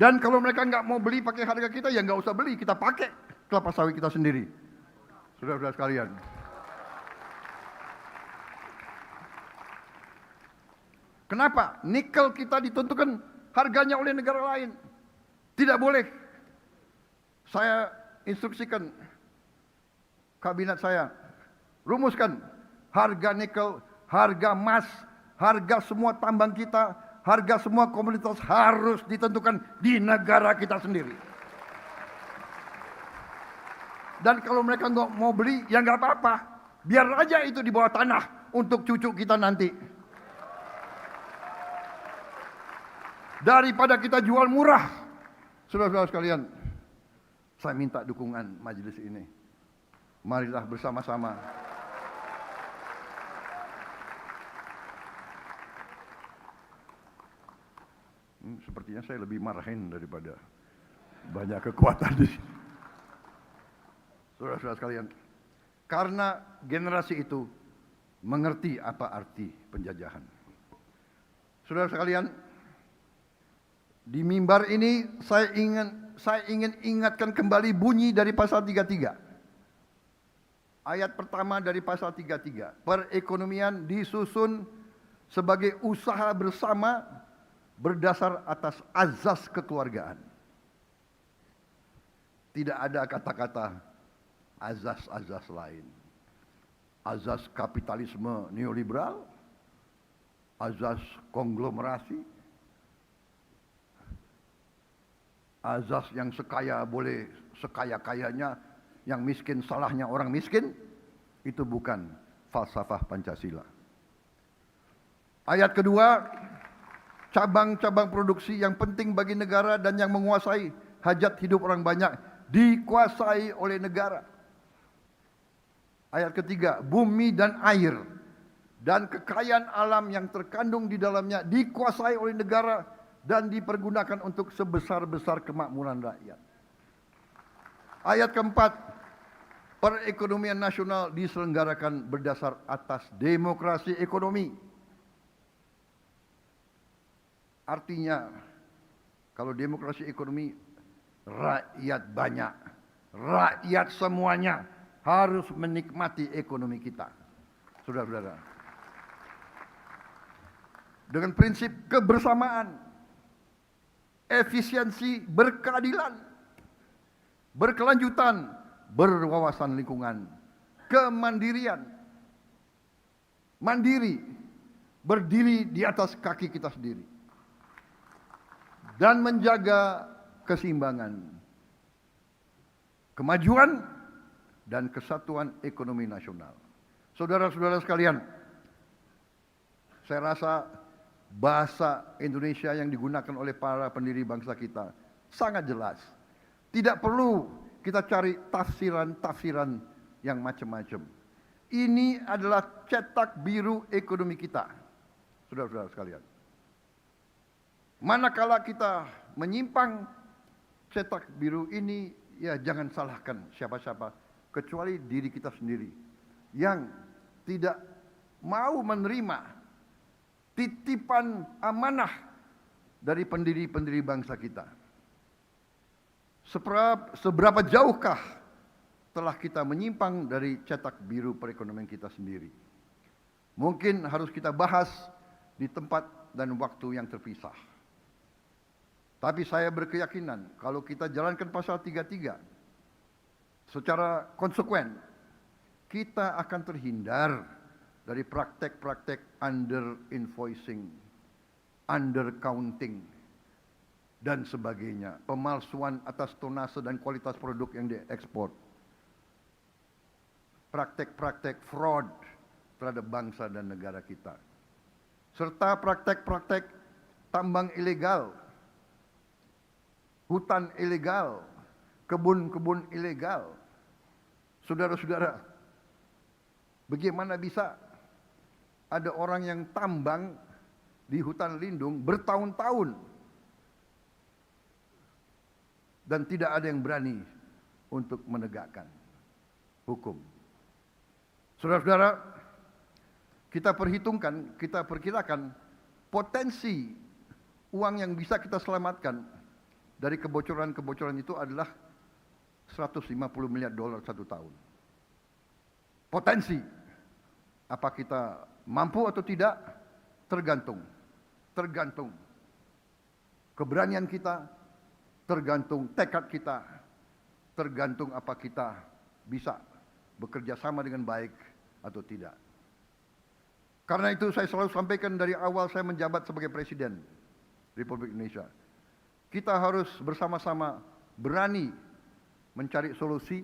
Dan kalau mereka nggak mau beli pakai harga kita, ya nggak usah beli, kita pakai kelapa sawit kita sendiri. Saudara-saudara sekalian. Kenapa? Nikel kita ditentukan harganya oleh negara lain. Tidak boleh. Saya instruksikan kabinet saya, rumuskan harga nikel, harga emas, harga semua tambang kita, harga semua komoditas harus ditentukan di negara kita sendiri. Dan kalau mereka nggak mau beli, ya nggak apa-apa. Biar aja itu di bawah tanah untuk cucu kita nanti. Daripada kita jual murah. Saudara-saudara sekalian, saya minta dukungan majelis ini. Marilah bersama-sama. Sepertinya saya lebih marahin daripada banyak kekuatan di sini. Saudara-saudara sekalian, karena generasi itu mengerti apa arti penjajahan. Saudara sekalian, di mimbar ini saya ingin ingatkan kembali bunyi dari pasal 33. Ayat pertama dari pasal 33. Perekonomian disusun sebagai usaha bersama berdasar atas azas kekeluargaan. Tidak ada kata-kata azas-azas lain. Azas kapitalisme neoliberal, azas konglomerasi, azas yang sekaya boleh sekaya-kayanya, yang miskin salahnya orang miskin. Itu bukan falsafah Pancasila. Ayat kedua, cabang-cabang produksi yang penting bagi negara dan yang menguasai hajat hidup orang banyak dikuasai oleh negara. Ayat ketiga, bumi dan air dan kekayaan alam yang terkandung di dalamnya dikuasai oleh negara dan dipergunakan untuk sebesar-besar kemakmuran rakyat. Ayat keempat, perekonomian nasional diselenggarakan berdasar atas demokrasi ekonomi. Artinya, kalau demokrasi ekonomi, rakyat banyak, rakyat semuanya harus menikmati ekonomi kita. Saudara-saudara, dengan prinsip kebersamaan, efisiensi, berkeadilan, berkelanjutan, berwawasan lingkungan, kemandirian, mandiri, berdiri di atas kaki kita sendiri, dan menjaga keseimbangan, kemajuan, dan kesatuan ekonomi nasional. Saudara-saudara sekalian, saya rasa bahasa Indonesia yang digunakan oleh para pendiri bangsa kita sangat jelas. Tidak perlu kita cari tafsiran-tafsiran yang macam-macam. Ini adalah cetak biru ekonomi kita, saudara-saudara sekalian. Manakala kita menyimpang cetak biru ini, ya jangan salahkan siapa-siapa, kecuali diri kita sendiri yang tidak mau menerima titipan amanah dari pendiri-pendiri bangsa kita. Seberapa jauhkah telah kita menyimpang dari cetak biru perekonomian kita sendiri? Mungkin harus kita bahas di tempat dan waktu yang terpisah. Tapi saya berkeyakinan kalau kita jalankan pasal 33 secara konsekuen, kita akan terhindar dari praktek-praktek under invoicing, under counting, dan sebagainya, pemalsuan atas tonase dan kualitas produk yang diekspor, praktek-praktek fraud terhadap bangsa dan negara kita, serta praktek-praktek tambang ilegal, hutan ilegal, kebun-kebun ilegal. Saudara-saudara, bagaimana bisa ada orang yang tambang di hutan lindung bertahun-tahun dan tidak ada yang berani untuk menegakkan hukum? Saudara-saudara, kita perhitungkan, kita perkirakan potensi uang yang bisa kita selamatkan dari kebocoran-kebocoran itu adalah $150 miliar satu tahun. Potensi. Apa kita mampu atau tidak? Tergantung. Keberanian kita, tergantung tekad kita, tergantung apa kita bisa bekerja sama dengan baik atau tidak. Karena itu saya selalu sampaikan dari awal saya menjabat sebagai Presiden Republik Indonesia. Kita harus bersama-sama berani mencari solusi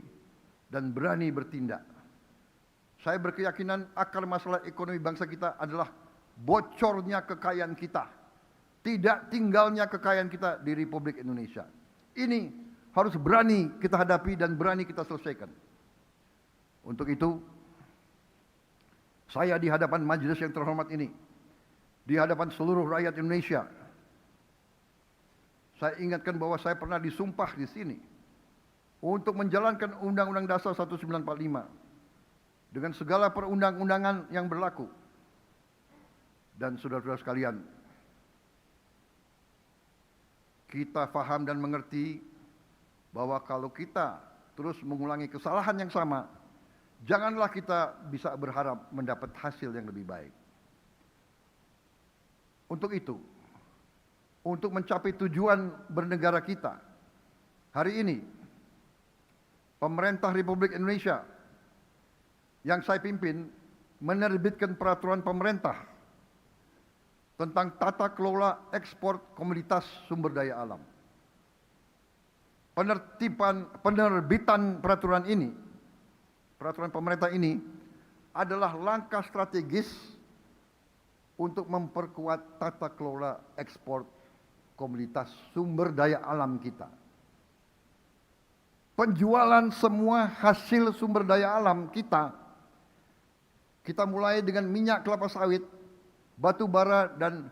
dan berani bertindak. Saya berkeyakinan akar masalah ekonomi bangsa kita adalah bocornya kekayaan kita, tidak tinggalnya kekayaan kita di Republik Indonesia. Ini harus berani kita hadapi dan berani kita selesaikan. Untuk itu, saya di hadapan majelis yang terhormat ini, di hadapan seluruh rakyat Indonesia, saya ingatkan bahwa saya pernah disumpah di sini untuk menjalankan Undang-Undang Dasar 1945 dengan segala perundang-undangan yang berlaku. Dan saudara-saudara sekalian, kita paham dan mengerti bahwa kalau kita terus mengulangi kesalahan yang sama, janganlah kita bisa berharap mendapat hasil yang lebih baik. Untuk itu, untuk mencapai tujuan bernegara kita, hari ini pemerintah Republik Indonesia yang saya pimpin menerbitkan peraturan pemerintah tentang tata kelola ekspor komoditas sumber daya alam. Penerbitan peraturan pemerintah ini adalah langkah strategis untuk memperkuat tata kelola ekspor komoditas sumber daya alam kita. Penjualan semua hasil sumber daya alam kita mulai dengan minyak kelapa sawit, batu bara, dan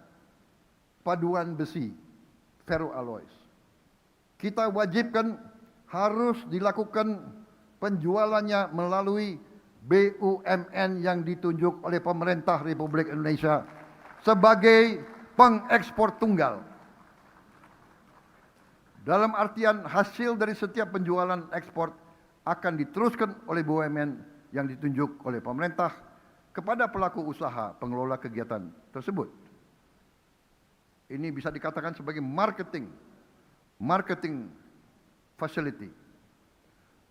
paduan besi, ferroalloys. Kita wajibkan harus dilakukan penjualannya melalui BUMN yang ditunjuk oleh pemerintah Republik Indonesia sebagai pengekspor tunggal. Dalam artian hasil dari setiap penjualan ekspor akan diteruskan oleh BUMN yang ditunjuk oleh pemerintah kepada pelaku usaha pengelola kegiatan tersebut. Ini bisa dikatakan sebagai marketing facility.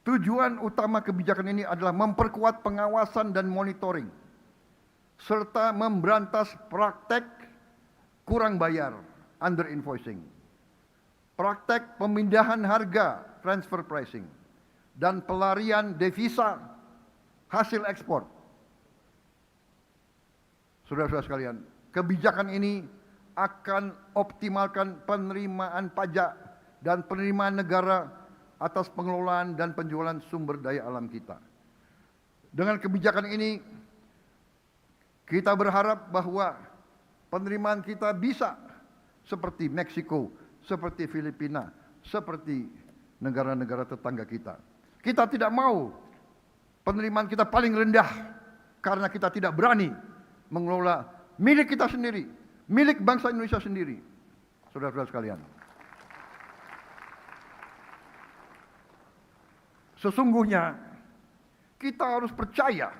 Tujuan utama kebijakan ini adalah memperkuat pengawasan dan monitoring serta memberantas praktek kurang bayar, under invoicing, praktek pemindahan harga, transfer pricing, dan pelarian devisa hasil ekspor. Saudara-saudara sekalian, kebijakan ini akan optimalkan penerimaan pajak dan penerimaan negara atas pengelolaan dan penjualan sumber daya alam kita. Dengan kebijakan ini, kita berharap bahwa penerimaan kita bisa seperti Meksiko, seperti Filipina, seperti negara-negara tetangga kita. Kita tidak mau penerimaan kita paling rendah karena kita tidak berani mengelola milik kita sendiri, milik bangsa Indonesia sendiri. Saudara-saudara sekalian, sesungguhnya kita harus percaya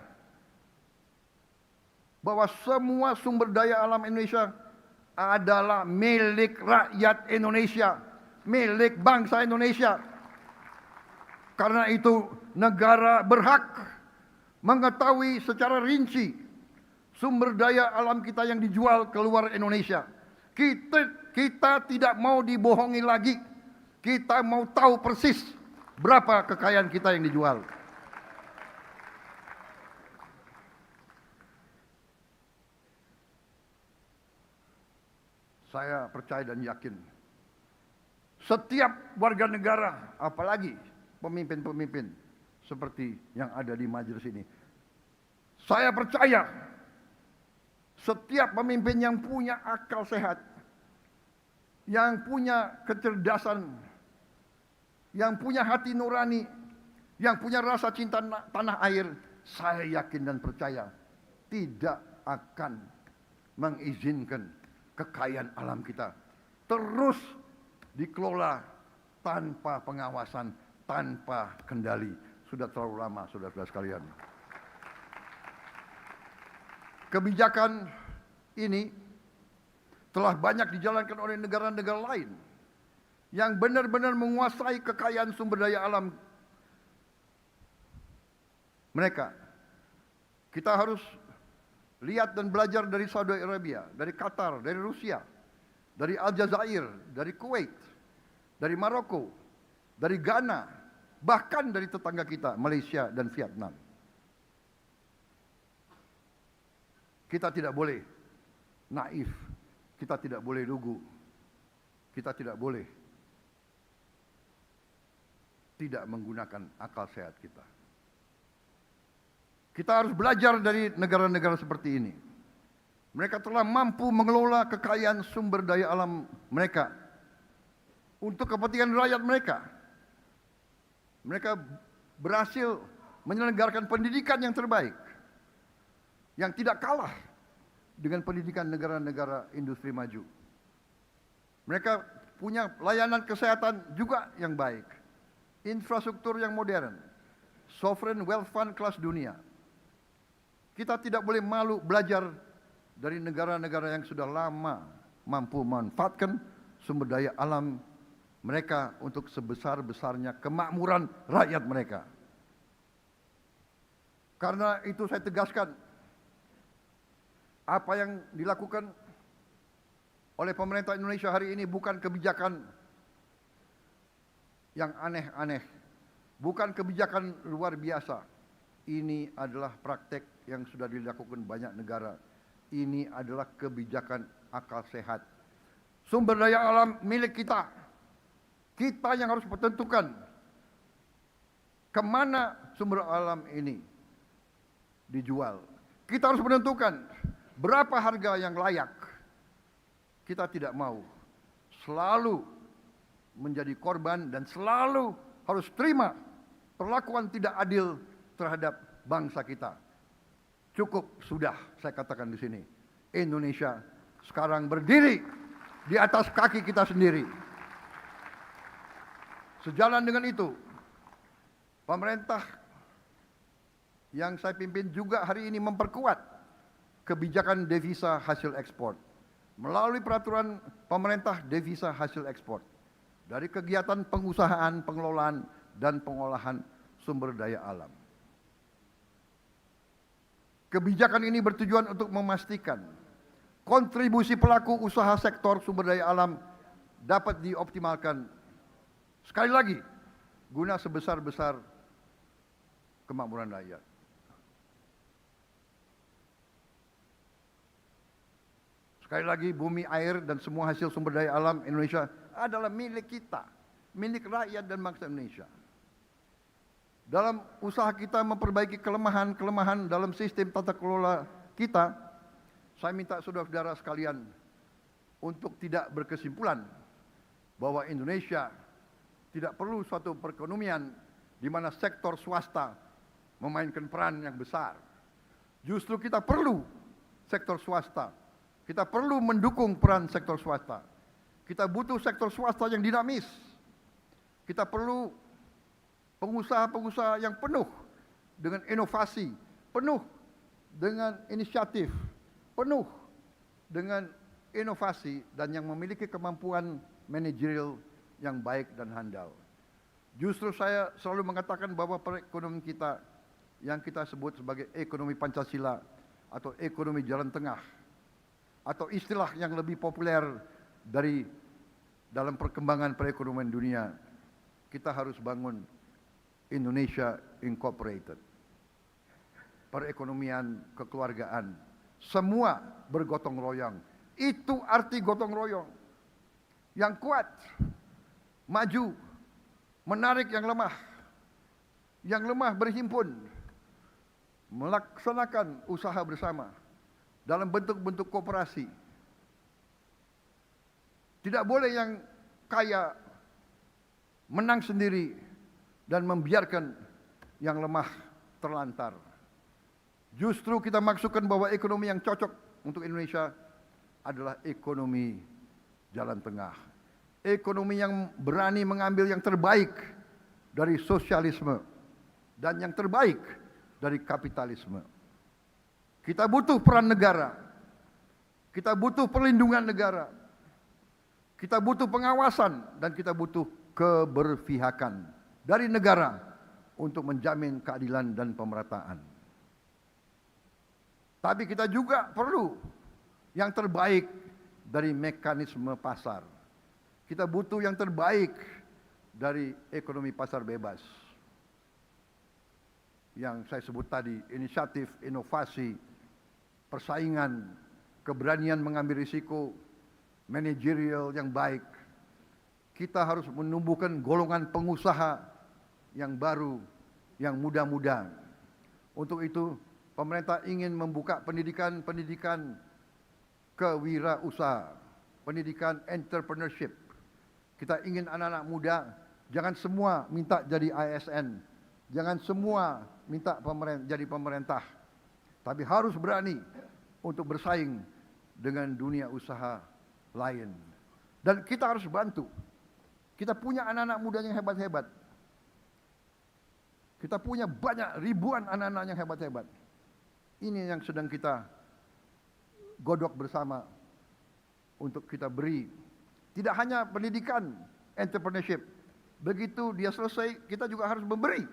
bahwa semua sumber daya alam Indonesia adalah milik rakyat Indonesia, milik bangsa Indonesia. Karena itu negara berhak mengetahui secara rinci sumber daya alam kita yang dijual keluar Indonesia. Kita tidak mau dibohongi lagi. Kita mau tahu persis berapa kekayaan kita yang dijual. Saya percaya dan yakin setiap warga negara, apalagi pemimpin-pemimpin seperti yang ada di majelis ini, saya percaya setiap pemimpin yang punya akal sehat, yang punya kecerdasan, yang punya hati nurani, yang punya rasa cinta tanah air, saya yakin dan percaya tidak akan mengizinkan kekayaan alam kita terus dikelola tanpa pengawasan, tanpa kendali. Sudah terlalu lama, saudara-saudara sekalian. Kebijakan ini telah banyak dijalankan oleh negara-negara lain yang benar-benar menguasai kekayaan sumber daya alam mereka. Kita harus lihat dan belajar dari Saudi Arabia, dari Qatar, dari Rusia, dari Aljazair, dari Kuwait, dari Maroko, dari Ghana, bahkan dari tetangga kita, Malaysia dan Vietnam. Kita tidak boleh naif, kita tidak boleh lugu, kita tidak boleh tidak menggunakan akal sehat kita. Kita harus belajar dari negara-negara seperti ini. Mereka telah mampu mengelola kekayaan sumber daya alam mereka untuk kepentingan rakyat mereka. Mereka berhasil menyelenggarakan pendidikan yang terbaik, yang tidak kalah dengan pendidikan negara-negara industri maju. Mereka punya layanan kesehatan juga yang baik, infrastruktur yang modern, sovereign wealth fund kelas dunia. Kita tidak boleh malu belajar dari negara-negara yang sudah lama mampu memanfaatkan sumber daya alam mereka untuk sebesar-besarnya kemakmuran rakyat mereka. Karena itu saya tegaskan, apa yang dilakukan oleh pemerintah Indonesia hari ini bukan kebijakan yang aneh-aneh, bukan kebijakan luar biasa. Ini adalah praktek yang sudah dilakukan banyak negara Ini adalah kebijakan akal sehat. Sumber daya alam milik kita. Kita yang harus menentukan kemana sumber alam ini dijual. Kita harus menentukan berapa harga yang layak. Kita tidak mau selalu menjadi korban dan selalu harus terima perlakuan tidak adil terhadap bangsa kita. Cukup sudah saya katakan di sini. Indonesia sekarang berdiri di atas kaki kita sendiri. Sejalan dengan itu, pemerintah yang saya pimpin juga hari ini memperkuat kebijakan devisa hasil ekspor melalui peraturan pemerintah devisa hasil ekspor dari kegiatan pengusahaan, pengelolaan, dan pengolahan sumber daya alam. Kebijakan ini bertujuan untuk memastikan kontribusi pelaku usaha sektor sumber daya alam dapat dioptimalkan. Sekali lagi, guna sebesar-besar kemakmuran rakyat. Sekali lagi, bumi, air, dan semua hasil sumber daya alam Indonesia adalah milik kita, milik rakyat dan bangsa Indonesia. Dalam usaha kita memperbaiki kelemahan-kelemahan dalam sistem tata kelola kita, saya minta saudara-saudara sekalian untuk tidak berkesimpulan bahwa Indonesia tidak perlu suatu perekonomian di mana sektor swasta memainkan peran yang besar. Justru kita perlu sektor swasta. Kita perlu mendukung peran sektor swasta. Kita butuh sektor swasta yang dinamis. Kita perlu pengusaha-pengusaha yang penuh dengan inovasi, penuh dengan inisiatif, penuh dengan inovasi dan yang memiliki kemampuan manajerial yang baik dan handal. Justru saya selalu mengatakan bahwa perekonomian kita yang kita sebut sebagai ekonomi Pancasila atau ekonomi jalan tengah atau istilah yang lebih populer dari dalam perkembangan perekonomian dunia, kita harus bangun Indonesia Incorporated. Perekonomian, kekeluargaan, semua bergotong royong. Itu arti gotong royong. Yang kuat, maju, menarik yang lemah. Yang lemah berhimpun, melaksanakan usaha bersama dalam bentuk-bentuk kooperasi. Tidak boleh yang kaya menang sendiri dan membiarkan yang lemah terlantar. Justru kita maksudkan bahwa ekonomi yang cocok untuk Indonesia adalah ekonomi jalan tengah. Ekonomi yang berani mengambil yang terbaik dari sosialisme dan yang terbaik dari kapitalisme. Kita butuh peran negara. Kita butuh perlindungan negara. Kita butuh pengawasan dan kita butuh keberpihakan dari negara untuk menjamin keadilan dan pemerataan. Tapi kita juga perlu yang terbaik dari mekanisme pasar. Kita butuh yang terbaik dari ekonomi pasar bebas. Yang saya sebut tadi, inisiatif, inovasi, persaingan, keberanian mengambil risiko, manajerial yang baik. Kita harus menumbuhkan golongan pengusaha yang baru, yang muda-muda. Untuk itu, pemerintah ingin membuka pendidikan kewirausahaan, pendidikan entrepreneurship. Kita ingin anak-anak muda, jangan semua minta jadi ASN, jangan semua minta jadi pemerintah, tapi harus berani untuk bersaing dengan dunia usaha lain. Dan kita harus bantu. Kita punya anak-anak muda yang hebat-hebat. Kita punya banyak ribuan anak-anak yang hebat-hebat. Ini yang sedang kita godok bersama untuk kita beri. Tidak hanya pendidikan entrepreneurship. Begitu dia selesai, kita juga harus memberi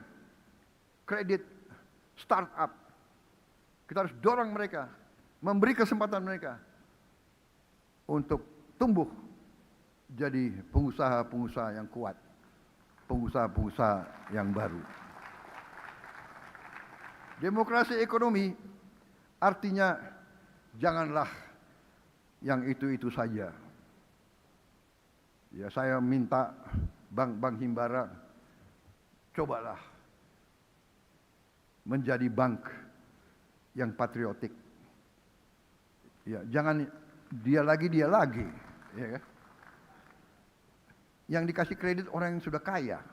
kredit startup. Kita harus dorong mereka, memberi kesempatan mereka untuk tumbuh jadi pengusaha-pengusaha yang kuat, pengusaha-pengusaha yang baru. Demokrasi ekonomi artinya Janganlah yang itu-itu saja. Ya, saya minta bank-bank himbara, cobalah menjadi bank yang patriotik. Ya, jangan dia lagi, ya kan? Yang dikasih kredit orang yang sudah kaya.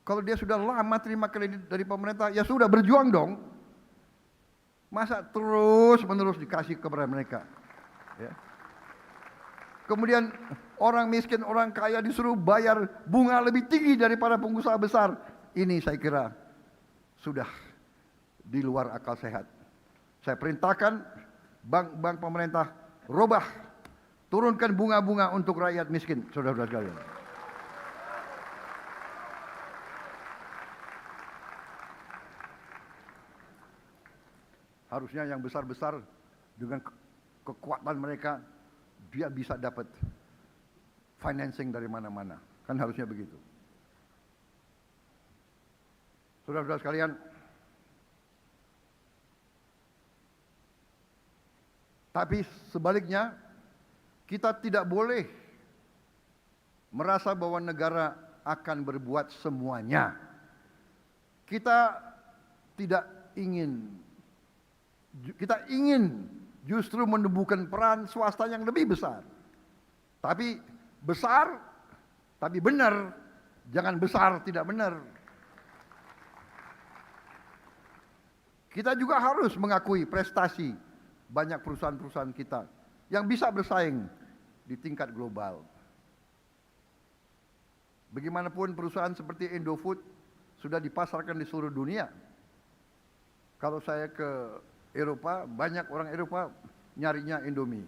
Kalau dia sudah lama terima kredit dari pemerintah, ya sudah berjuang dong. Masa terus-menerus dikasih kepada mereka? Ya. Kemudian orang miskin, orang kaya disuruh bayar bunga lebih tinggi daripada pengusaha besar. Ini saya kira sudah di luar akal sehat. Saya perintahkan bank-bank pemerintah robah, turunkan bunga-bunga untuk rakyat miskin, saudara-saudara sekalian. Harusnya yang besar-besar dengan kekuatan mereka, dia bisa dapat financing dari mana-mana. Kan harusnya begitu. Saudara-saudara sekalian, tapi sebaliknya, kita tidak boleh merasa bahwa negara akan berbuat semuanya. Kita tidak ingin, kita ingin justru menumbuhkan peran swasta yang lebih besar. Tapi besar, tapi benar. Jangan besar tidak benar. Kita juga harus mengakui prestasi banyak perusahaan-perusahaan kita yang bisa bersaing di tingkat global. Bagaimanapun perusahaan seperti Indofood sudah dipasarkan di seluruh dunia. Kalau saya ke Eropa, banyak orang Eropa nyarinya Indomie.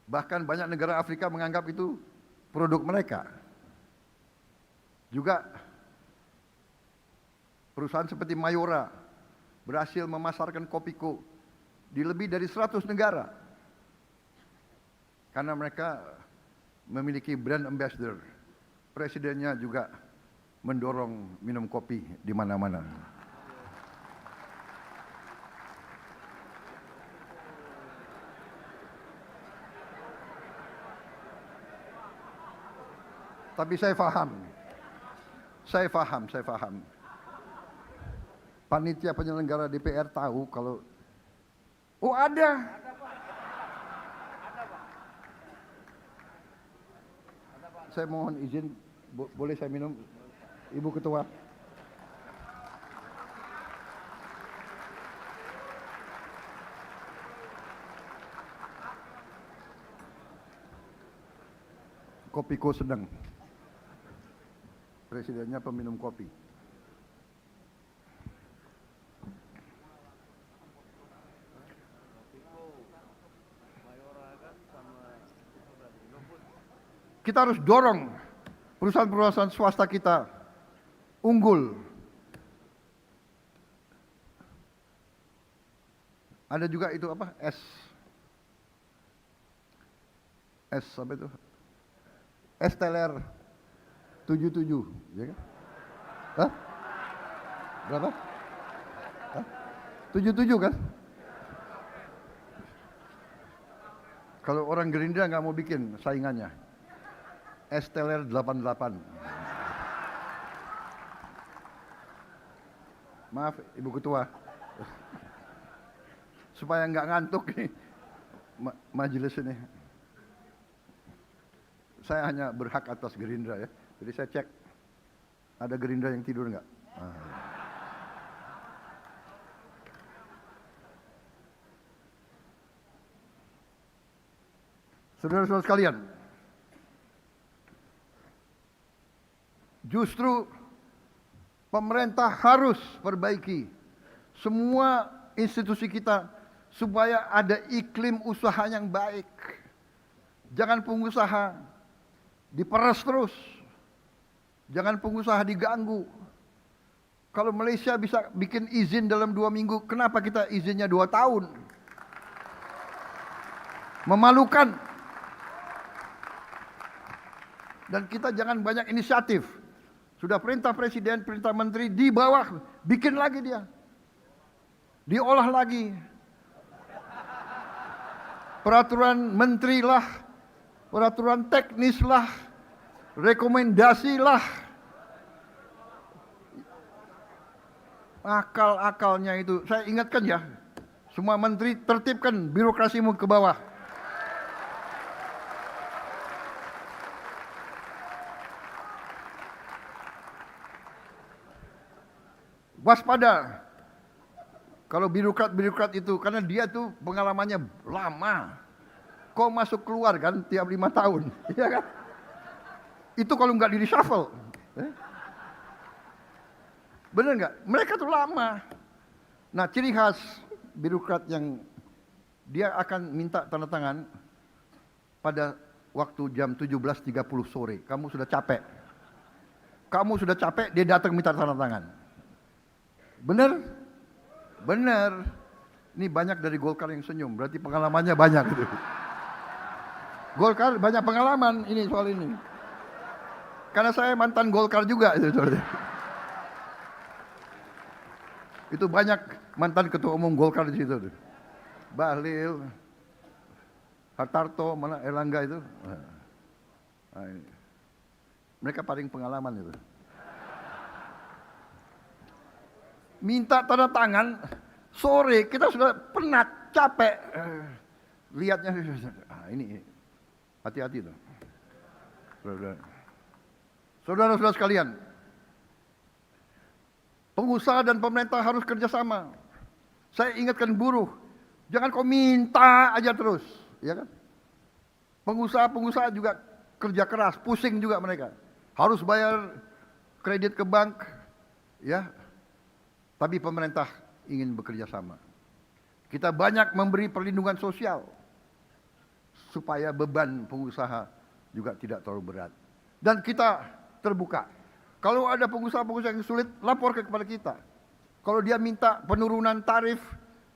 Bahkan banyak negara Afrika menganggap itu produk mereka. Juga perusahaan seperti Mayora berhasil memasarkan Kopiko di lebih dari 100 negara. Karena mereka memiliki brand ambassador. Presidennya juga mendorong minum kopi di mana-mana. Tapi saya paham. Panitia penyelenggara DPR tahu kalau ada. Saya mohon izin, boleh saya minum, Ibu Ketua? Kopiko sedang. Presidennya peminum kopi. Kita harus dorong perusahaan-perusahaan swasta kita unggul. Ada juga itu apa? Apa itu? Teler 77, ya kan? Hah? Berapa? Hah? 77 kan? Kalau orang Gerindra nggak mau bikin saingannya. Teler 88. Maaf, Ibu Ketua. Supaya nggak ngantuk nih majelis ini. Saya hanya berhak atas Gerindra ya. Jadi saya cek ada Gerindra yang tidur nggak? Saudara-saudara sekalian, justru pemerintah harus perbaiki semua institusi kita supaya ada iklim usaha yang baik. Jangan pengusaha diperas terus. Jangan pengusaha diganggu. Kalau Malaysia bisa bikin izin dalam 2 minggu, kenapa kita izinnya 2 tahun? Memalukan. Dan kita jangan banyak inisiatif. Sudah perintah presiden, perintah menteri, di bawah bikin lagi dia. Diolah lagi. peraturan menteri lah, peraturan teknis lah, rekomendasi lah. Akal-akalnya itu, saya ingatkan ya, semua menteri tertibkan birokrasimu ke bawah. Waspada kalau birokrat itu, karena dia tuh pengalamannya lama. Kok masuk keluar kan tiap 5 tahun, iya kan? Itu kalau nggak di reshuffle. Bener nggak? Mereka tuh lama. Nah, ciri khas birokrat yang dia akan minta tanda tangan pada waktu jam 17.30 sore. Kamu sudah capek. Kamu sudah capek, dia datang minta tanda tangan. Bener? Bener. Ini banyak dari Golkar yang senyum, berarti pengalamannya banyak gitu. Golkar banyak pengalaman ini soal ini. Karena saya mantan Golkar juga itu. Itu banyak mantan ketua umum Golkar di situ. Bahlil, Hartarto, mana Erlangga itu. Nah, ini. Mereka paling pengalaman itu. Minta tanda tangan, sore kita sudah penat, capek. Lihatnya, ini hati-hati tuh. Saudara-saudara sekalian, pengusaha dan pemerintah harus kerjasama. Saya ingatkan buruh, jangan kau minta aja terus, ya kan? Pengusaha juga kerja keras, pusing juga mereka. Harus bayar kredit ke bank, ya. Tapi pemerintah ingin bekerja sama. Kita banyak memberi perlindungan sosial supaya beban pengusaha juga tidak terlalu berat. Dan kita terbuka. Kalau ada pengusaha-pengusaha yang sulit, lapor kepada kita. Kalau dia minta penurunan tarif,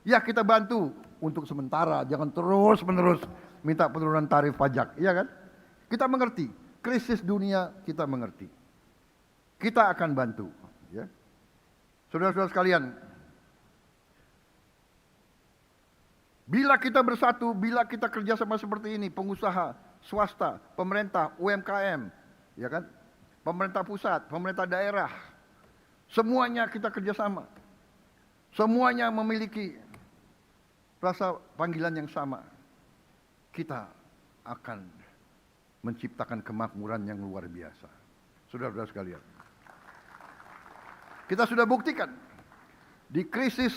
ya kita bantu untuk sementara. Jangan terus-menerus minta penurunan tarif pajak, iya kan? Kita mengerti, krisis dunia kita mengerti. Kita akan bantu, ya. Saudara-saudara sekalian, bila kita bersatu, bila kita kerjasama seperti ini, pengusaha, swasta, pemerintah, UMKM, ya kan, pemerintah pusat, pemerintah daerah, semuanya kita kerjasama, semuanya memiliki rasa panggilan yang sama, kita akan menciptakan kemakmuran yang luar biasa. Saudara-saudara sekalian, kita sudah buktikan di krisis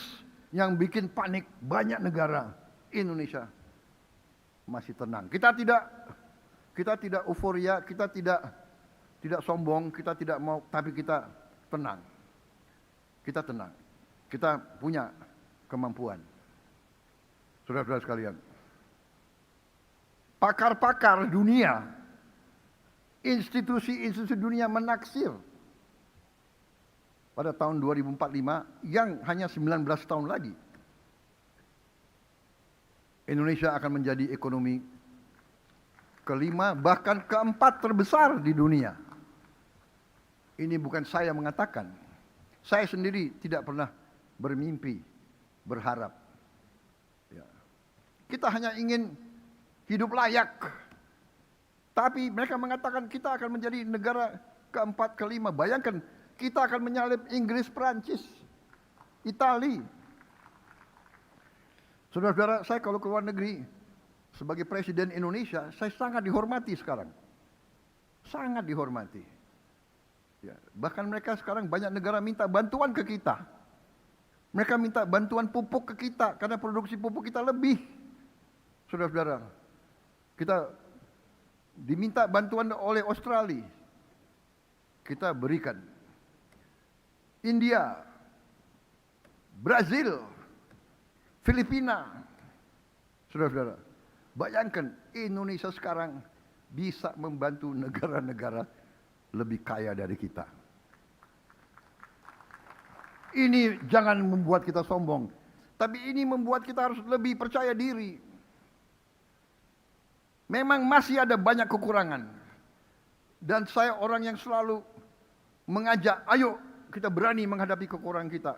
yang bikin panik banyak negara, Indonesia masih tenang. Kita tidak euforia, kita tidak sombong, kita tidak mau, tapi kita tenang. Kita tenang. Kita punya kemampuan. Saudara-saudara sekalian, pakar-pakar dunia, institusi-institusi dunia menaksir pada tahun 2045 yang hanya 19 tahun lagi Indonesia akan menjadi ekonomi kelima bahkan keempat terbesar di dunia. Ini bukan saya mengatakan. Saya sendiri tidak pernah bermimpi, berharap. Ya. Kita hanya ingin hidup layak. Tapi mereka mengatakan kita akan menjadi negara keempat, kelima. Bayangkan, kita akan menyalip Inggris, Prancis, Itali. Saudara-saudara, saya kalau ke luar negeri sebagai Presiden Indonesia, saya sangat dihormati sekarang. Sangat dihormati. Ya, bahkan mereka sekarang banyak negara minta bantuan ke kita. Mereka minta bantuan pupuk ke kita karena produksi pupuk kita lebih. Saudara-saudara, kita diminta bantuan oleh Australia. Kita berikan. India, Brazil, Filipina. Saudara-saudara, bayangkan Indonesia sekarang bisa membantu negara-negara lebih kaya dari kita. Ini jangan membuat kita sombong, tapi ini membuat kita harus lebih percaya diri. Memang masih ada banyak kekurangan. Dan saya orang yang selalu mengajak, ayo kita berani menghadapi kekurangan kita.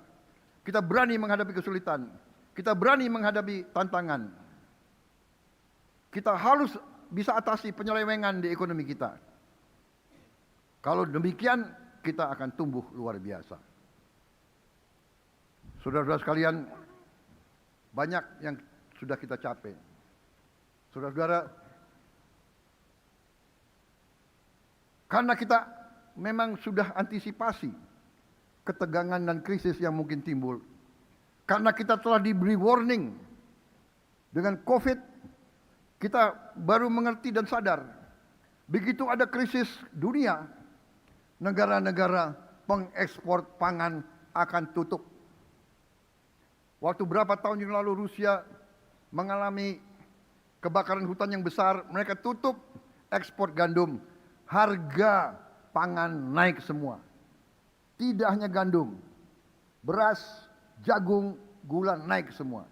Kita berani menghadapi kesulitan. Kita berani menghadapi tantangan. Kita harus bisa atasi penyelewengan di ekonomi kita. Kalau demikian, kita akan tumbuh luar biasa. Saudara-saudara sekalian, banyak yang sudah kita capai. Saudara-saudara, karena kita memang sudah antisipasi ketegangan dan krisis yang mungkin timbul. Karena kita telah diberi warning dengan COVID, kita baru mengerti dan sadar. Begitu ada krisis dunia, negara-negara pengekspor pangan akan tutup. Waktu berapa tahun yang lalu Rusia mengalami kebakaran hutan yang besar, mereka tutup ekspor gandum. Harga pangan naik semua. Tidak hanya gandum, beras, jagung, gula naik semua.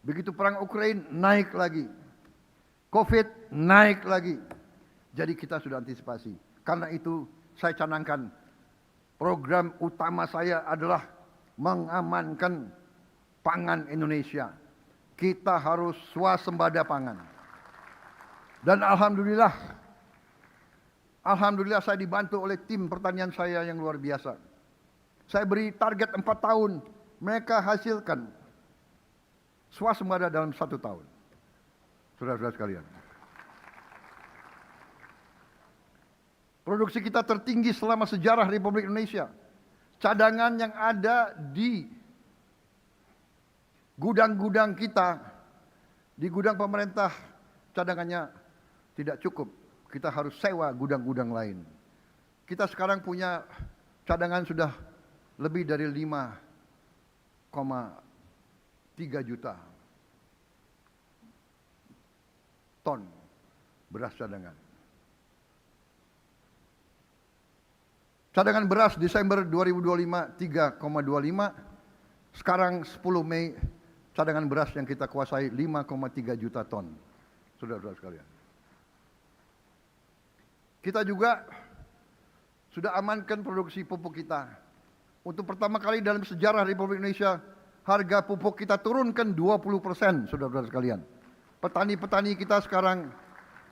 Begitu perang Ukraina naik lagi. COVID naik lagi. Jadi kita sudah antisipasi. Karena itu saya canangkan program utama saya adalah mengamankan pangan Indonesia. Kita harus swasembada pangan. Dan alhamdulillah saya dibantu oleh tim pertanian saya yang luar biasa. Saya beri target 4 tahun, mereka hasilkan swasembada dalam 1 tahun. Saudara-saudara sekalian. Produksi kita tertinggi selama sejarah Republik Indonesia. Cadangan yang ada di gudang-gudang kita, di gudang pemerintah, cadangannya tidak cukup. Kita harus sewa gudang-gudang lain. Kita sekarang punya cadangan sudah lebih dari 5,3 juta ton beras cadangan. Cadangan beras Desember 2025 3,25. Sekarang 10 Mei cadangan beras yang kita kuasai 5,3 juta ton. Saudara-saudara sekalian. Kita juga sudah amankan produksi pupuk kita. Untuk pertama kali dalam sejarah Republik Indonesia, harga pupuk kita turunkan 20%, saudara-saudara sekalian. Petani-petani kita sekarang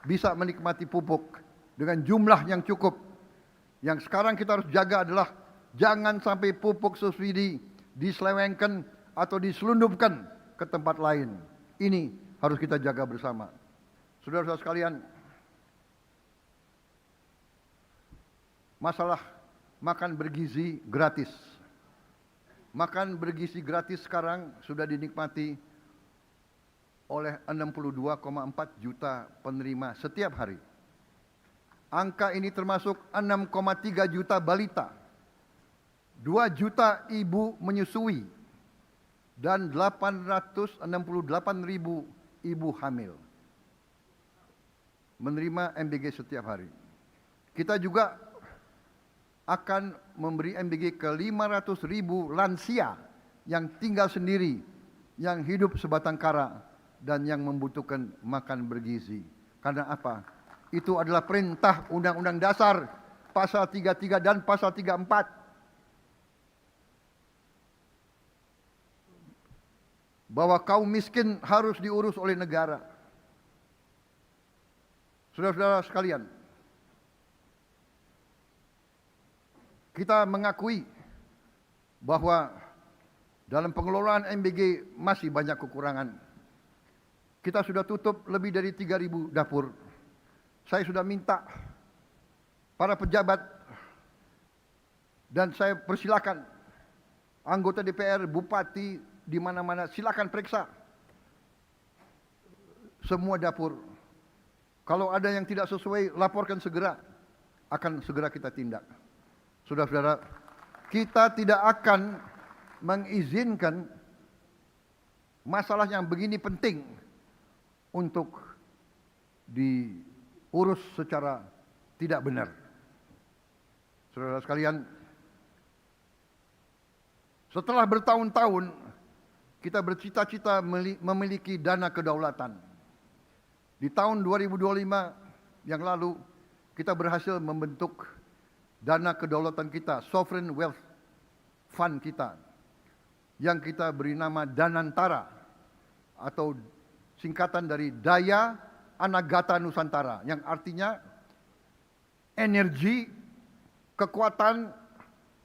bisa menikmati pupuk dengan jumlah yang cukup. Yang sekarang kita harus jaga adalah jangan sampai pupuk subsidi diselewengkan atau diselundupkan ke tempat lain. Ini harus kita jaga bersama. Saudara-saudara sekalian, masalah makan bergizi gratis. Makan bergizi gratis sekarang sudah dinikmati oleh 62,4 juta penerima setiap hari. Angka ini termasuk 6,3 juta balita, 2 juta ibu menyusui, dan 868.000 ibu hamil menerima MBG setiap hari. Kita juga akan memberi MBG ke 500.000 lansia yang tinggal sendiri, yang hidup sebatang kara, dan yang membutuhkan makan bergizi. Karena apa? Itu adalah perintah Undang-Undang Dasar pasal 33 dan pasal 34. Bahwa kaum miskin harus diurus oleh negara. Saudara-saudara sekalian, kita mengakui bahwa dalam pengelolaan MBG masih banyak kekurangan. Kita sudah tutup lebih dari 3.000 dapur. Saya sudah minta para pejabat dan saya persilakan anggota DPR, bupati, di mana-mana silakan periksa semua dapur. Kalau ada yang tidak sesuai, laporkan segera. Akan segera kita tindak. Saudara-saudara, kita tidak akan mengizinkan masalah yang begini penting untuk diurus secara tidak benar. Saudara sekalian, setelah bertahun-tahun kita bercita-cita memiliki dana kedaulatan. Di tahun 2025 yang lalu kita berhasil membentuk dana kedaulatan kita, Sovereign Wealth Fund kita, yang kita beri nama Danantara atau singkatan dari Daya Anagata Nusantara, yang artinya energi, kekuatan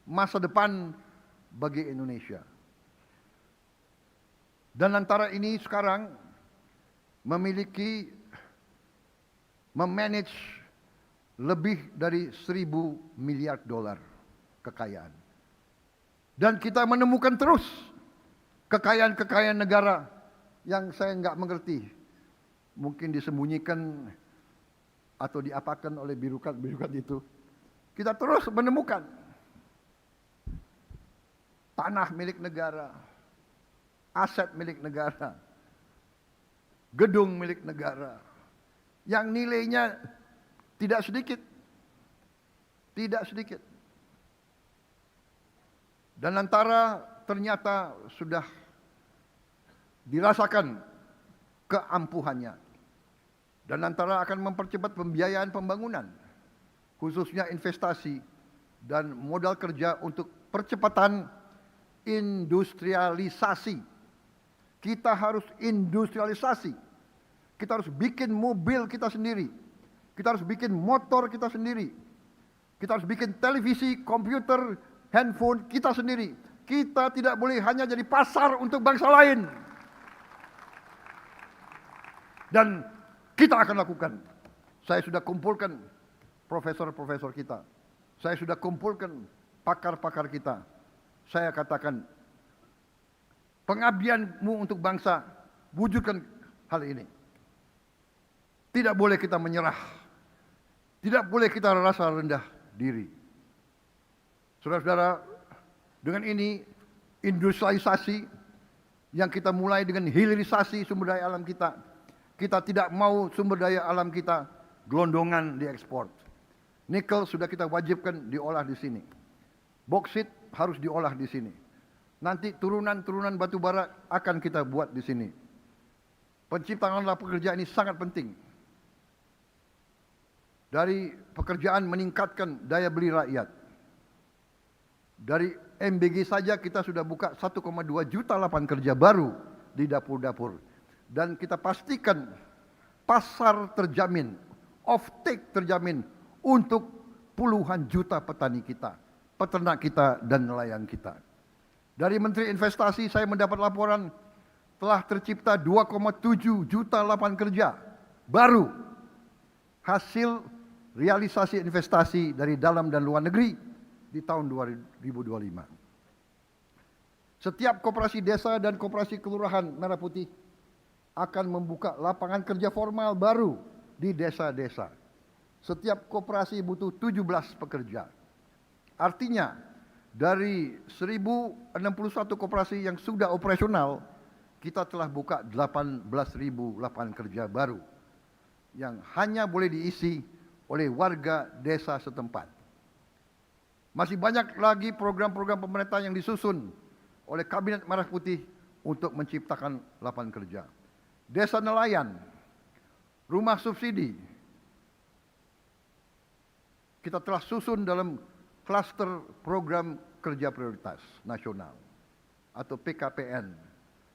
masa depan bagi Indonesia. Dan antara ini sekarang memiliki memanage lebih dari 1.000 miliar dolar kekayaan. Dan kita menemukan terus kekayaan-kekayaan negara yang saya nggak mengerti. Mungkin disembunyikan atau diapakan oleh birokrat-birokrat itu. Kita terus menemukan tanah milik negara, aset milik negara, gedung milik negara, yang nilainya tidak sedikit. Tidak sedikit. Dan antara ternyata sudah dirasakan keampuhannya. Dan antara akan mempercepat pembiayaan pembangunan, khususnya investasi dan modal kerja untuk percepatan industrialisasi. Kita harus industrialisasi. Kita harus bikin mobil kita sendiri. Kita harus bikin motor kita sendiri. Kita harus bikin televisi, komputer, handphone kita sendiri. Kita tidak boleh hanya jadi pasar untuk bangsa lain. Dan kita akan lakukan. Saya sudah kumpulkan profesor-profesor kita. Saya sudah kumpulkan pakar-pakar kita. Saya katakan, pengabdianmu untuk bangsa, wujudkan hal ini. Tidak boleh kita menyerah. Tidak boleh kita rasa rendah diri. Saudara-saudara, dengan ini industrialisasi yang kita mulai dengan hilirisasi sumber daya alam kita. Kita tidak mau sumber daya alam kita gelondongan diekspor. Nikel sudah kita wajibkan diolah di sini. Boksit harus diolah di sini. Nanti turunan-turunan batu bara akan kita buat di sini. Penciptaan lapangan pekerjaan ini sangat penting. Dari pekerjaan meningkatkan daya beli rakyat. Dari MBG saja kita sudah buka 1,2 juta lapangan kerja baru di dapur-dapur. Dan kita pastikan pasar terjamin, off-take terjamin untuk puluhan juta petani kita, peternak kita, dan nelayan kita. Dari Menteri Investasi saya mendapat laporan telah tercipta 2,7 juta lapangan kerja baru hasil realisasi investasi dari dalam dan luar negeri di tahun 2025. Setiap koperasi desa dan koperasi kelurahan Merah Putih akan membuka lapangan kerja formal baru di desa-desa. Setiap koperasi butuh 17 pekerja. Artinya, dari 1.061 koperasi yang sudah operasional, kita telah buka 18.000 lapangan kerja baru yang hanya boleh diisi oleh warga desa setempat. Masih banyak lagi program-program pemerintah yang disusun oleh Kabinet Merah Putih untuk menciptakan lapangan kerja. Desa nelayan, rumah subsidi, kita telah susun dalam klaster program kerja prioritas nasional atau PKPN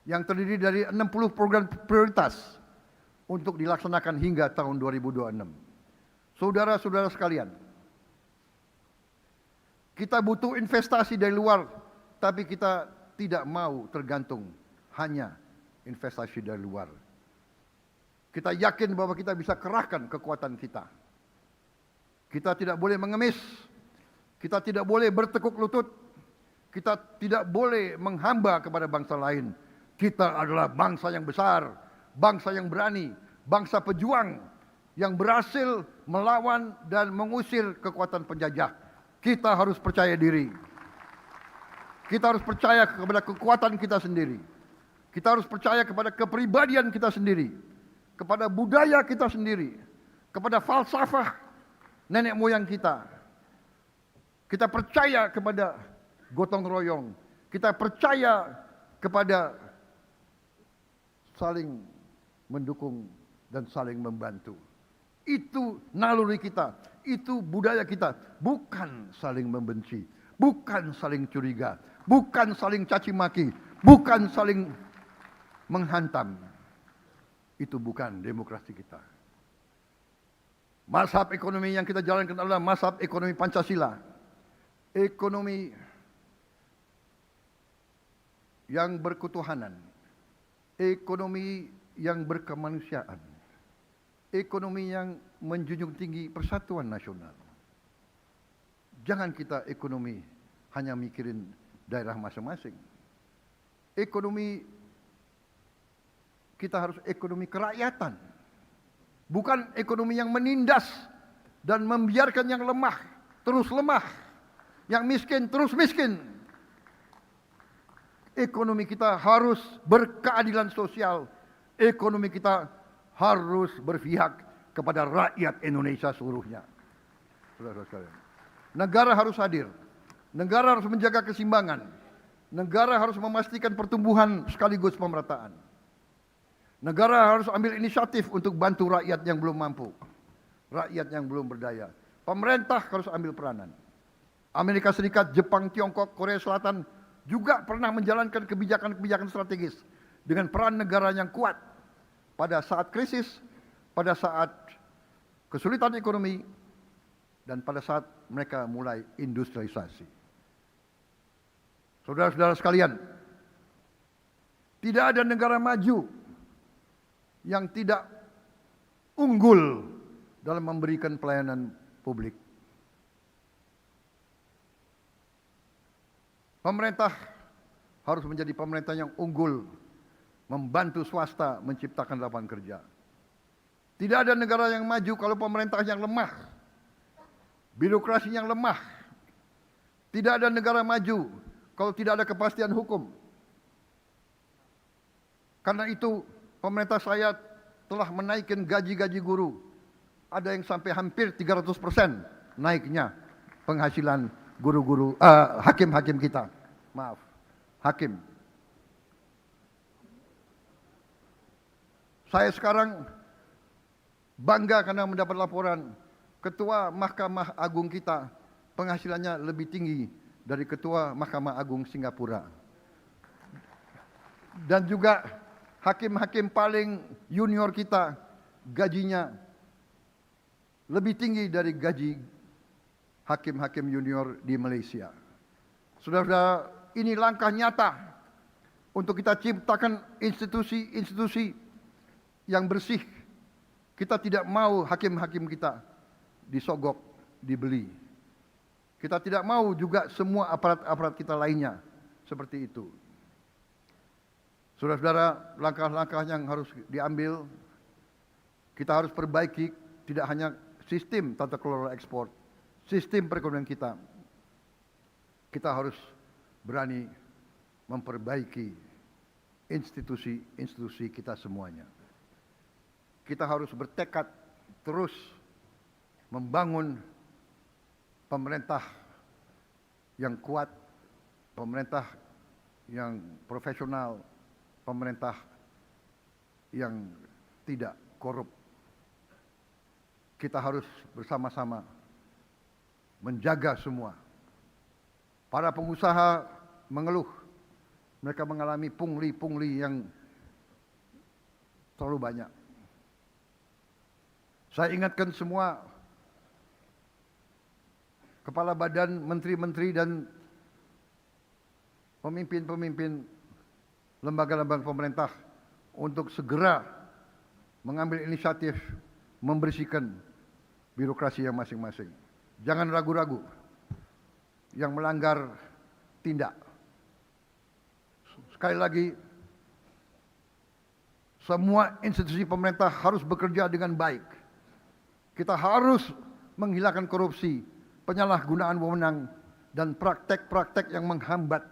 yang terdiri dari 60 program prioritas untuk dilaksanakan hingga tahun 2026. Saudara-saudara sekalian, kita butuh investasi dari luar, tapi kita tidak mau tergantung hanya investasi dari luar. Kita yakin bahwa kita bisa kerahkan kekuatan kita. Kita tidak boleh mengemis. Kita tidak boleh bertekuk lutut. Kita tidak boleh menghamba kepada bangsa lain. Kita adalah bangsa yang besar, bangsa yang berani, bangsa pejuang yang berhasil melawan dan mengusir kekuatan penjajah. Kita harus percaya diri. Kita harus percaya kepada kekuatan kita sendiri. Kita harus percaya kepada kepribadian kita sendiri, kepada budaya kita sendiri, kepada falsafah nenek moyang kita. Kita percaya kepada gotong royong. Kita percaya kepada saling mendukung dan saling membantu. Itu naluri kita, itu budaya kita, bukan saling membenci, bukan saling curiga, bukan saling caci maki, bukan saling menghantam. itu bukan demokrasi kita. Mazhab ekonomi yang kita jalankan adalah mazhab ekonomi Pancasila. Ekonomi yang berketuhanan, ekonomi yang berkemanusiaan, ekonomi yang menjunjung tinggi persatuan nasional. Jangan kita ekonomi hanya mikirin daerah masing-masing. Ekonomi kita harus ekonomi kerakyatan, bukan ekonomi yang menindas dan membiarkan yang lemah terus lemah, yang miskin terus miskin. Ekonomi kita harus berkeadilan sosial. Ekonomi kita harus berpihak kepada rakyat Indonesia seluruhnya. Saudara-saudara sekalian, negara harus hadir. Negara harus menjaga keseimbangan. Negara harus memastikan pertumbuhan sekaligus pemerataan. Negara harus ambil inisiatif untuk bantu rakyat yang belum mampu, rakyat yang belum berdaya. Pemerintah harus ambil peranan. Amerika Serikat, Jepang, Tiongkok, Korea Selatan juga pernah menjalankan kebijakan-kebijakan strategis dengan peran negara yang kuat pada saat krisis, pada saat kesulitan ekonomi, dan pada saat mereka mulai industrialisasi. Saudara-saudara sekalian, tidak ada negara maju yang tidak unggul dalam memberikan pelayanan publik. Pemerintah harus menjadi pemerintah yang unggul, membantu swasta menciptakan lapangan kerja. Tidak ada negara yang maju kalau pemerintah yang lemah, birokrasi yang lemah. Tidak ada negara maju kalau tidak ada kepastian hukum. Karena itu pemerintah saya telah menaikkan gaji-gaji guru. Ada yang sampai hampir 300% naiknya penghasilan guru-guru, hakim-hakim kita. Maaf, hakim. Saya sekarang bangga karena mendapat laporan Ketua Mahkamah Agung kita penghasilannya lebih tinggi dari Ketua Mahkamah Agung Singapura. Dan juga hakim-hakim paling junior kita gajinya lebih tinggi dari gaji hakim-hakim junior di Malaysia. Saudara-saudara, ini langkah nyata untuk kita ciptakan institusi-institusi yang bersih. Kita tidak mau hakim-hakim kita disogok, dibeli. Kita tidak mau juga semua aparat-aparat kita lainnya seperti itu. Saudara-saudara, langkah-langkah yang harus diambil, kita harus perbaiki tidak hanya sistem tata kelola ekspor, sistem perekonomian kita. Kita harus berani memperbaiki institusi-institusi kita semuanya. Kita harus bertekad terus membangun pemerintah yang kuat, pemerintah yang profesional, pemerintah yang tidak korup. Kita harus bersama-sama menjaga semua. Para pengusaha mengeluh, mereka mengalami pungli-pungli yang terlalu banyak. Saya ingatkan semua kepala badan, menteri-menteri dan pemimpin-pemimpin lembaga-lembaga pemerintah untuk segera mengambil inisiatif membersihkan birokrasi yang masing-masing. Jangan ragu-ragu. Yang melanggar tindak. Sekali lagi, semua institusi pemerintah harus bekerja dengan baik. Kita harus menghilangkan korupsi, penyalahgunaan wewenang, dan praktek-praktek yang menghambat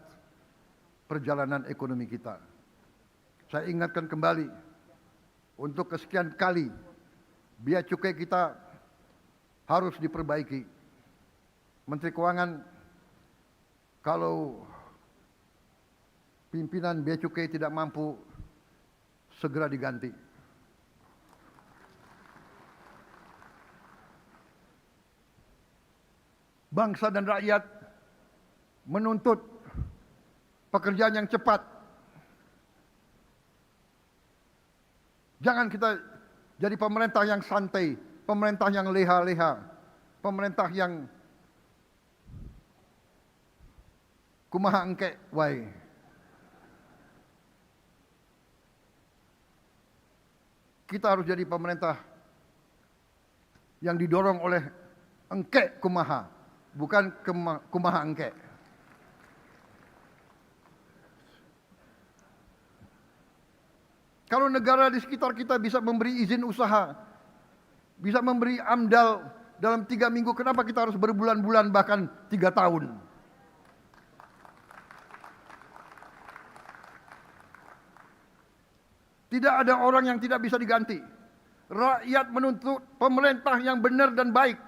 perjalanan ekonomi kita. Saya ingatkan kembali, untuk kesekian kali, biaya cukai kita harus diperbaiki. Menteri Keuangan, kalau pimpinan biaya cukai tidak mampu, segera diganti. Bangsa dan rakyat menuntut pekerjaan yang cepat. Jangan kita jadi pemerintah yang santai, pemerintah yang leha-leha, pemerintah yang kumaha engke wae. Kita harus jadi pemerintah yang didorong oleh engke kumaha, bukan kumaha engke. Kalau negara di sekitar kita bisa memberi izin usaha, bisa memberi AMDAL dalam 3 minggu, kenapa kita harus berbulan-bulan bahkan 3 tahun? Tidak ada orang yang tidak bisa diganti. Rakyat menuntut pemerintah yang benar dan baik.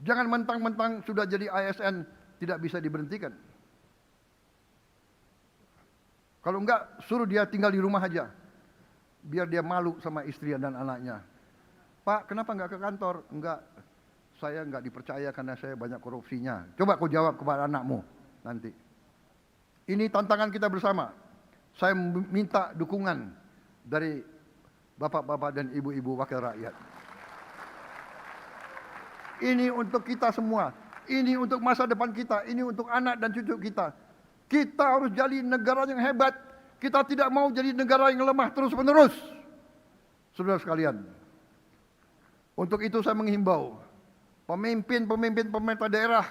Jangan mentang-mentang sudah jadi ASN tidak bisa diberhentikan. Kalau enggak, suruh dia tinggal di rumah aja. Biar dia malu sama istri dan anaknya. Pak, kenapa enggak ke kantor? Enggak, saya enggak dipercaya karena saya banyak korupsinya. Coba kau jawab kepada anakmu nanti. Ini tantangan kita bersama. Saya minta dukungan dari bapak-bapak dan ibu-ibu wakil rakyat. Ini untuk kita semua. Ini untuk masa depan kita, ini untuk anak dan cucu kita. Kita harus jadi negara yang hebat. Kita tidak mau jadi negara yang lemah terus-menerus. Saudara sekalian, untuk itu saya menghimbau pemimpin-pemimpin pemerintah daerah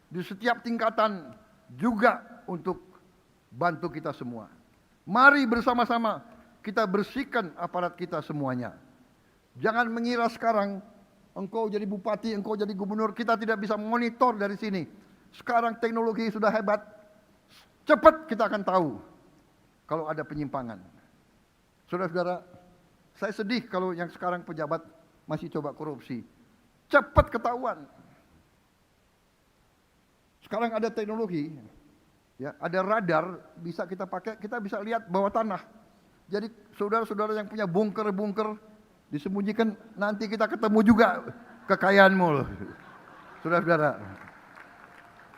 di setiap tingkatan juga untuk bantu kita semua. Mari bersama-sama kita bersihkan aparat kita semuanya. Jangan mengira sekarang engkau jadi bupati, engkau jadi gubernur, kita tidak bisa monitor dari sini. Sekarang teknologi sudah hebat. Cepat kita akan tahu kalau ada penyimpangan. Saudara-saudara, saya sedih kalau yang sekarang pejabat masih coba korupsi. Cepat ketahuan. Sekarang ada teknologi, ya, ada radar bisa kita pakai, kita bisa lihat bawah tanah. Jadi saudara-saudara yang punya bunker-bunker disembunyikan, nanti kita ketemu juga kekayaanmu loh. Saudara-saudara,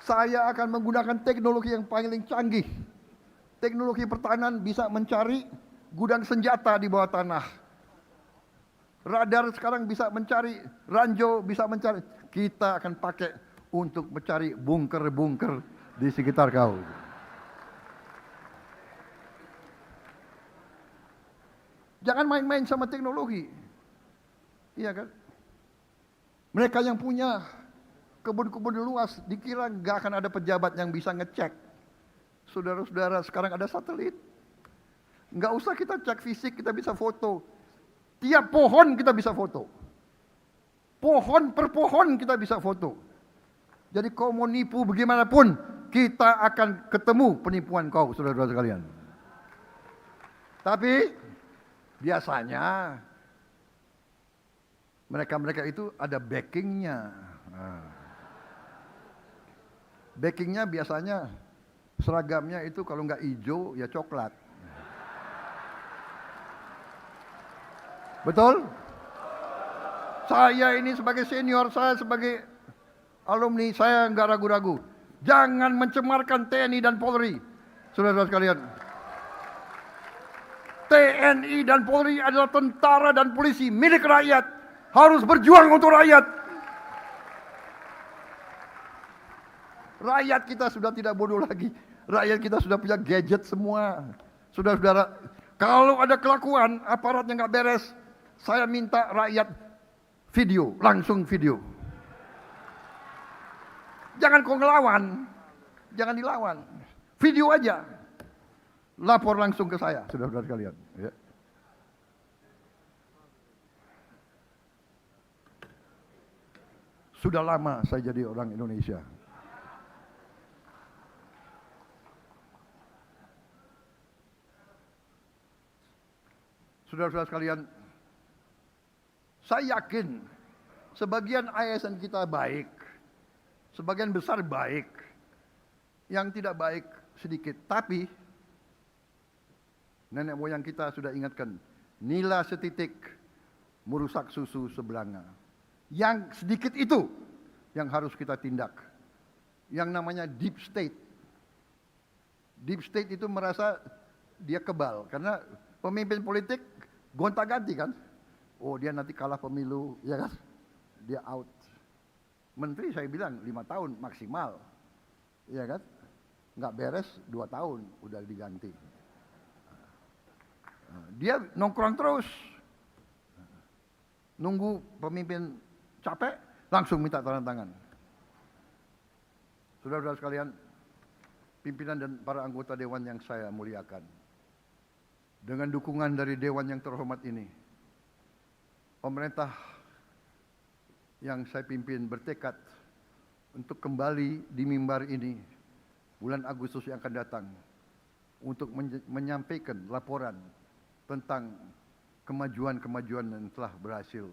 saya akan menggunakan teknologi yang paling canggih. Teknologi pertahanan bisa mencari gudang senjata di bawah tanah. Radar sekarang bisa mencari, ranjau bisa mencari. Kita akan pakai untuk mencari bunker-bunker di sekitar kau. Jangan main-main sama teknologi. Iya kan? Mereka yang punya kebun-kebun luas dikira nggak akan ada pejabat yang bisa ngecek. Saudara-saudara, sekarang ada satelit. Nggak usah kita cek fisik, kita bisa foto. Tiap pohon kita bisa foto. Pohon per pohon kita bisa foto. Jadi kau mau nipu bagaimanapun, kita akan ketemu penipuan kau, saudara-saudara sekalian. Tapi biasanya mereka-mereka itu ada backingnya. Backingnya biasanya seragamnya itu kalau nggak hijau ya coklat. Betul? Saya ini sebagai senior, saya sebagai alumni, saya nggak ragu-ragu. Jangan mencemarkan TNI dan Polri, saudara-saudara sekalian. TNI dan Polri adalah tentara dan polisi milik rakyat, harus berjuang untuk rakyat. Rakyat kita sudah tidak bodoh lagi. Rakyat kita sudah punya gadget semua. Saudara-saudara, kalau ada kelakuan aparat yang nggak beres, saya minta rakyat video, langsung video. Jangan kau ngelawan, jangan dilawan. Video aja. Lapor langsung ke saya, saudara-saudara sekalian. Ya. Sudah lama saya jadi orang Indonesia. Saudara-saudara sekalian, saya yakin sebagian ASN kita baik, sebagian besar baik, yang tidak baik sedikit. Tapi nenek moyang kita sudah ingatkan, nila setitik merusak susu sebelanga. Yang sedikit itu yang harus kita tindak. Yang namanya deep state. Deep state itu merasa dia kebal karena pemimpin politik gonta-ganti kan. Oh, dia nanti kalah pemilu, ya kan? Dia out. Menteri saya bilang 5 tahun maksimal, ya kan? Nggak beres 2 tahun udah diganti. Dia nongkrong terus, nunggu pemimpin capek langsung minta tanda tangan. Saudara-saudara sekalian, pimpinan dan para anggota dewan yang saya muliakan, dengan dukungan dari dewan yang terhormat ini, pemerintah yang saya pimpin bertekad untuk kembali di mimbar ini bulan Agustus yang akan datang untuk menyampaikan laporan tentang kemajuan-kemajuan yang telah berhasil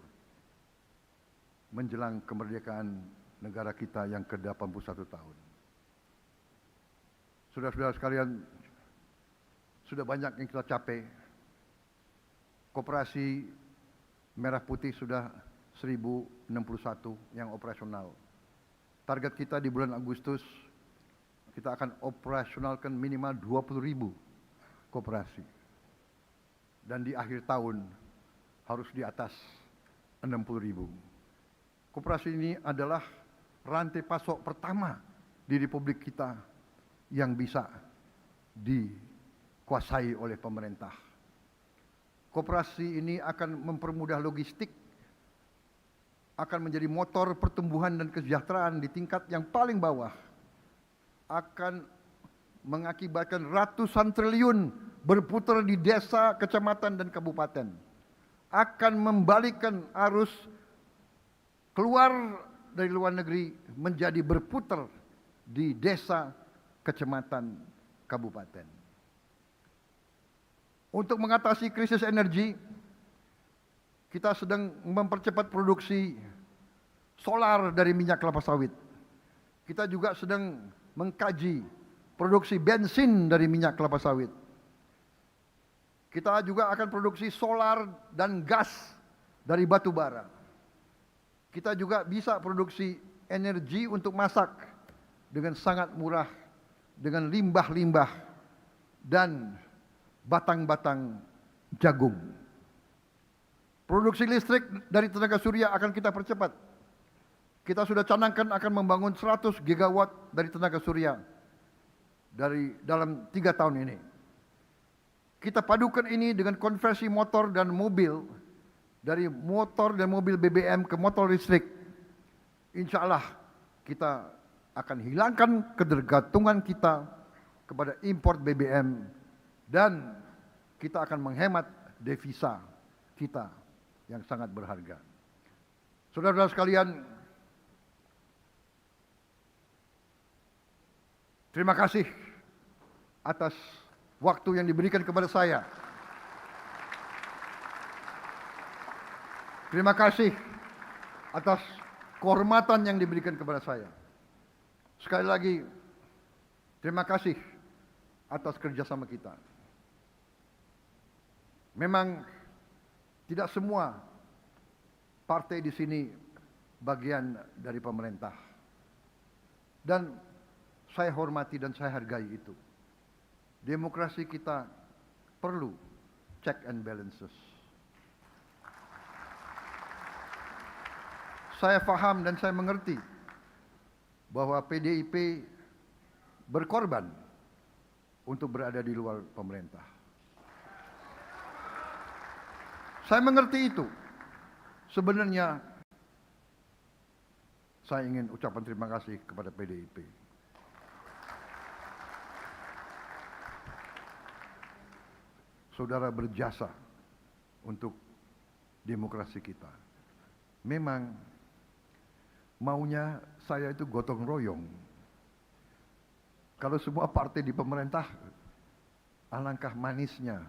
menjelang kemerdekaan negara kita yang ke-81 tahun. Saudara-saudara sekalian, sudah banyak yang kita capai. Koperasi Merah Putih sudah 1061 yang operasional. Target kita di bulan Agustus, kita akan operasionalkan minimal 20.000 koperasi. Dan di akhir tahun harus di atas 60.000. Koperasi ini adalah rantai pasok pertama di Republik kita yang bisa dikuasai oleh pemerintah. Koperasi ini akan mempermudah logistik, akan menjadi motor pertumbuhan dan kesejahteraan di tingkat yang paling bawah, akan mengakibatkan ratusan triliun berputar di desa, kecamatan, dan kabupaten, akan membalikkan arus keluar dari luar negeri menjadi berputar di desa, kecamatan, kabupaten. Untuk mengatasi krisis energi, kita sedang mempercepat produksi solar dari minyak kelapa sawit. Kita juga sedang mengkaji produksi bensin dari minyak kelapa sawit. Kita juga akan produksi solar dan gas dari batu bara. Kita juga bisa produksi energi untuk masak dengan sangat murah, dengan limbah-limbah dan batang-batang jagung. Produksi listrik dari tenaga surya akan kita percepat. Kita sudah canangkan akan membangun 100 gigawatt dari tenaga surya dari dalam 3 tahun ini. Kita padukan ini dengan konversi motor dan mobil, dari motor dan mobil BBM ke motor listrik. Insya Allah kita akan hilangkan ketergantungan kita kepada import BBM dan kita akan menghemat devisa kita yang sangat berharga. Saudara-saudara sekalian, terima kasih atas waktu yang diberikan kepada saya. Terima kasih atas kehormatan yang diberikan kepada saya. Sekali lagi, terima kasih atas kerjasama kita. Memang tidak semua partai di sini bagian dari pemerintah. Dan saya hormati dan saya hargai itu. Demokrasi kita perlu check and balances. Saya paham dan saya mengerti bahwa PDIP berkorban untuk berada di luar pemerintah. Saya mengerti itu. Sebenarnya saya ingin ucapkan terima kasih kepada PDIP. Saudara berjasa untuk demokrasi kita. Memang maunya saya itu gotong royong. Kalau semua partai di pemerintah, alangkah manisnya.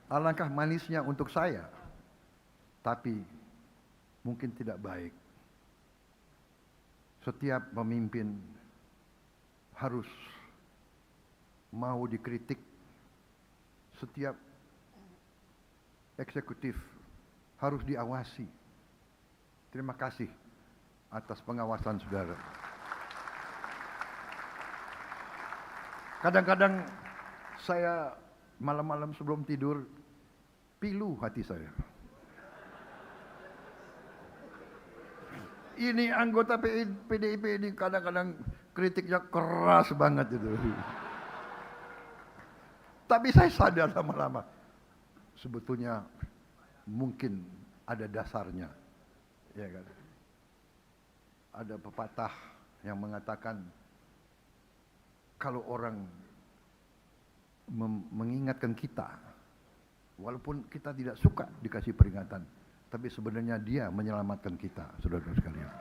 Alangkah manisnya untuk saya. Tapi mungkin tidak baik. Setiap pemimpin harus mau dikritik. Setiap eksekutif harus diawasi. Terima kasih atas pengawasan saudara. Kadang-kadang saya malam-malam sebelum tidur pilu hati saya. Ini anggota PDIP ini kadang-kadang kritiknya keras banget itu. Tapi saya sadar lama-lama sebetulnya mungkin ada dasarnya, ya kan? Ada pepatah yang mengatakan kalau orang mengingatkan kita, walaupun kita tidak suka dikasih peringatan, tapi sebenarnya dia menyelamatkan kita, saudara-saudara sekalian.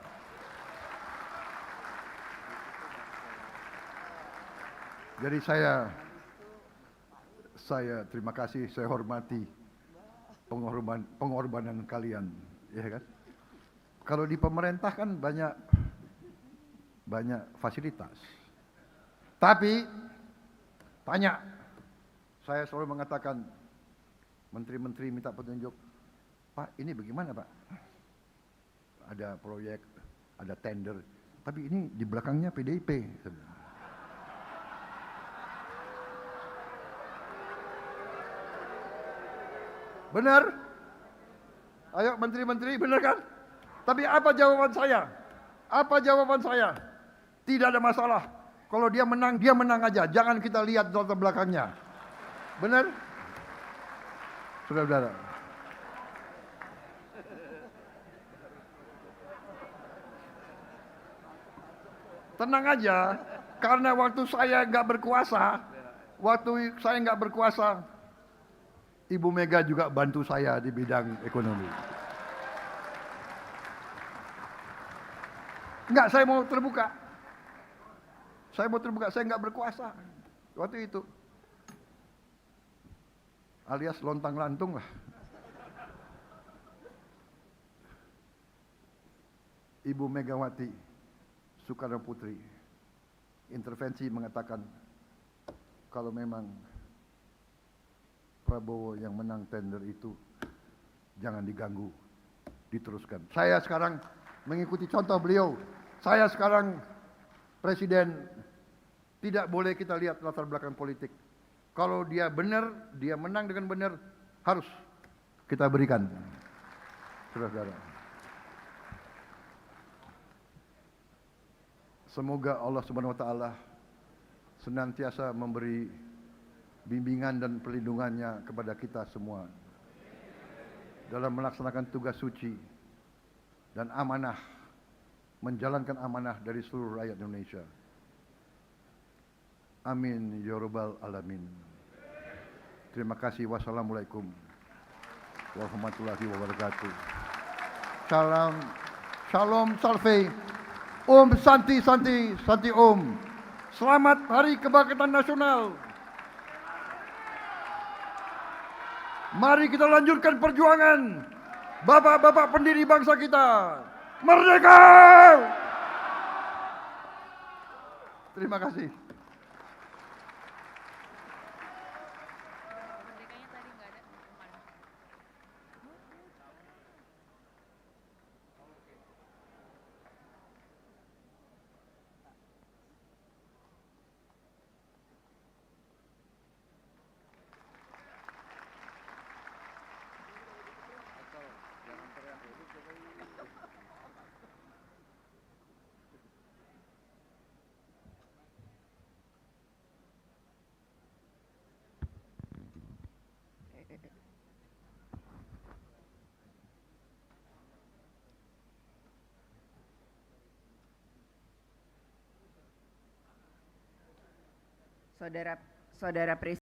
Jadi saya terima kasih, saya hormati pengorbanan kalian, ya kan? Kalau di pemerintah kan banyak fasilitas. Tapi tanya, saya selalu mengatakan menteri-menteri minta petunjuk, Pak ini bagaimana Pak? Ada proyek, ada tender, tapi ini di belakangnya PDIP. Benar? Ayo menteri-menteri, benar kan? Tapi apa jawaban saya? Apa jawaban saya? Tidak ada masalah. Kalau dia menang aja. Jangan kita lihat latar belakangnya. Benar? Saudara-saudara. Tenang aja, karena waktu saya nggak berkuasa, Ibu Mega juga bantu saya di bidang ekonomi. Enggak, saya mau terbuka, saya nggak berkuasa waktu itu. Alias lontang-lantung lah. Ibu Megawati Soekarno Putri intervensi mengatakan kalau memang Prabowo yang menang tender itu jangan diganggu, diteruskan. Saya sekarang mengikuti contoh beliau. Saya sekarang presiden, tidak boleh kita lihat latar belakang politik. Kalau dia benar, dia menang dengan benar, harus kita berikan. Saudara-saudara. Semoga Allah Subhanahu wa taala senantiasa memberi bimbingan dan perlindungannya kepada kita semua dalam melaksanakan tugas suci dan amanah, menjalankan amanah dari seluruh rakyat Indonesia. Amin ya rabbal alamin. Terima kasih. Wassalamualaikum warahmatullahi wabarakatuh. Salam, shalom, salve, Om Santi Santi Santi Om. Selamat Hari Kebangkitan Nasional. Mari kita lanjutkan perjuangan bapak-bapak pendiri bangsa kita. Merdeka! Terima kasih. Saudara Presiden.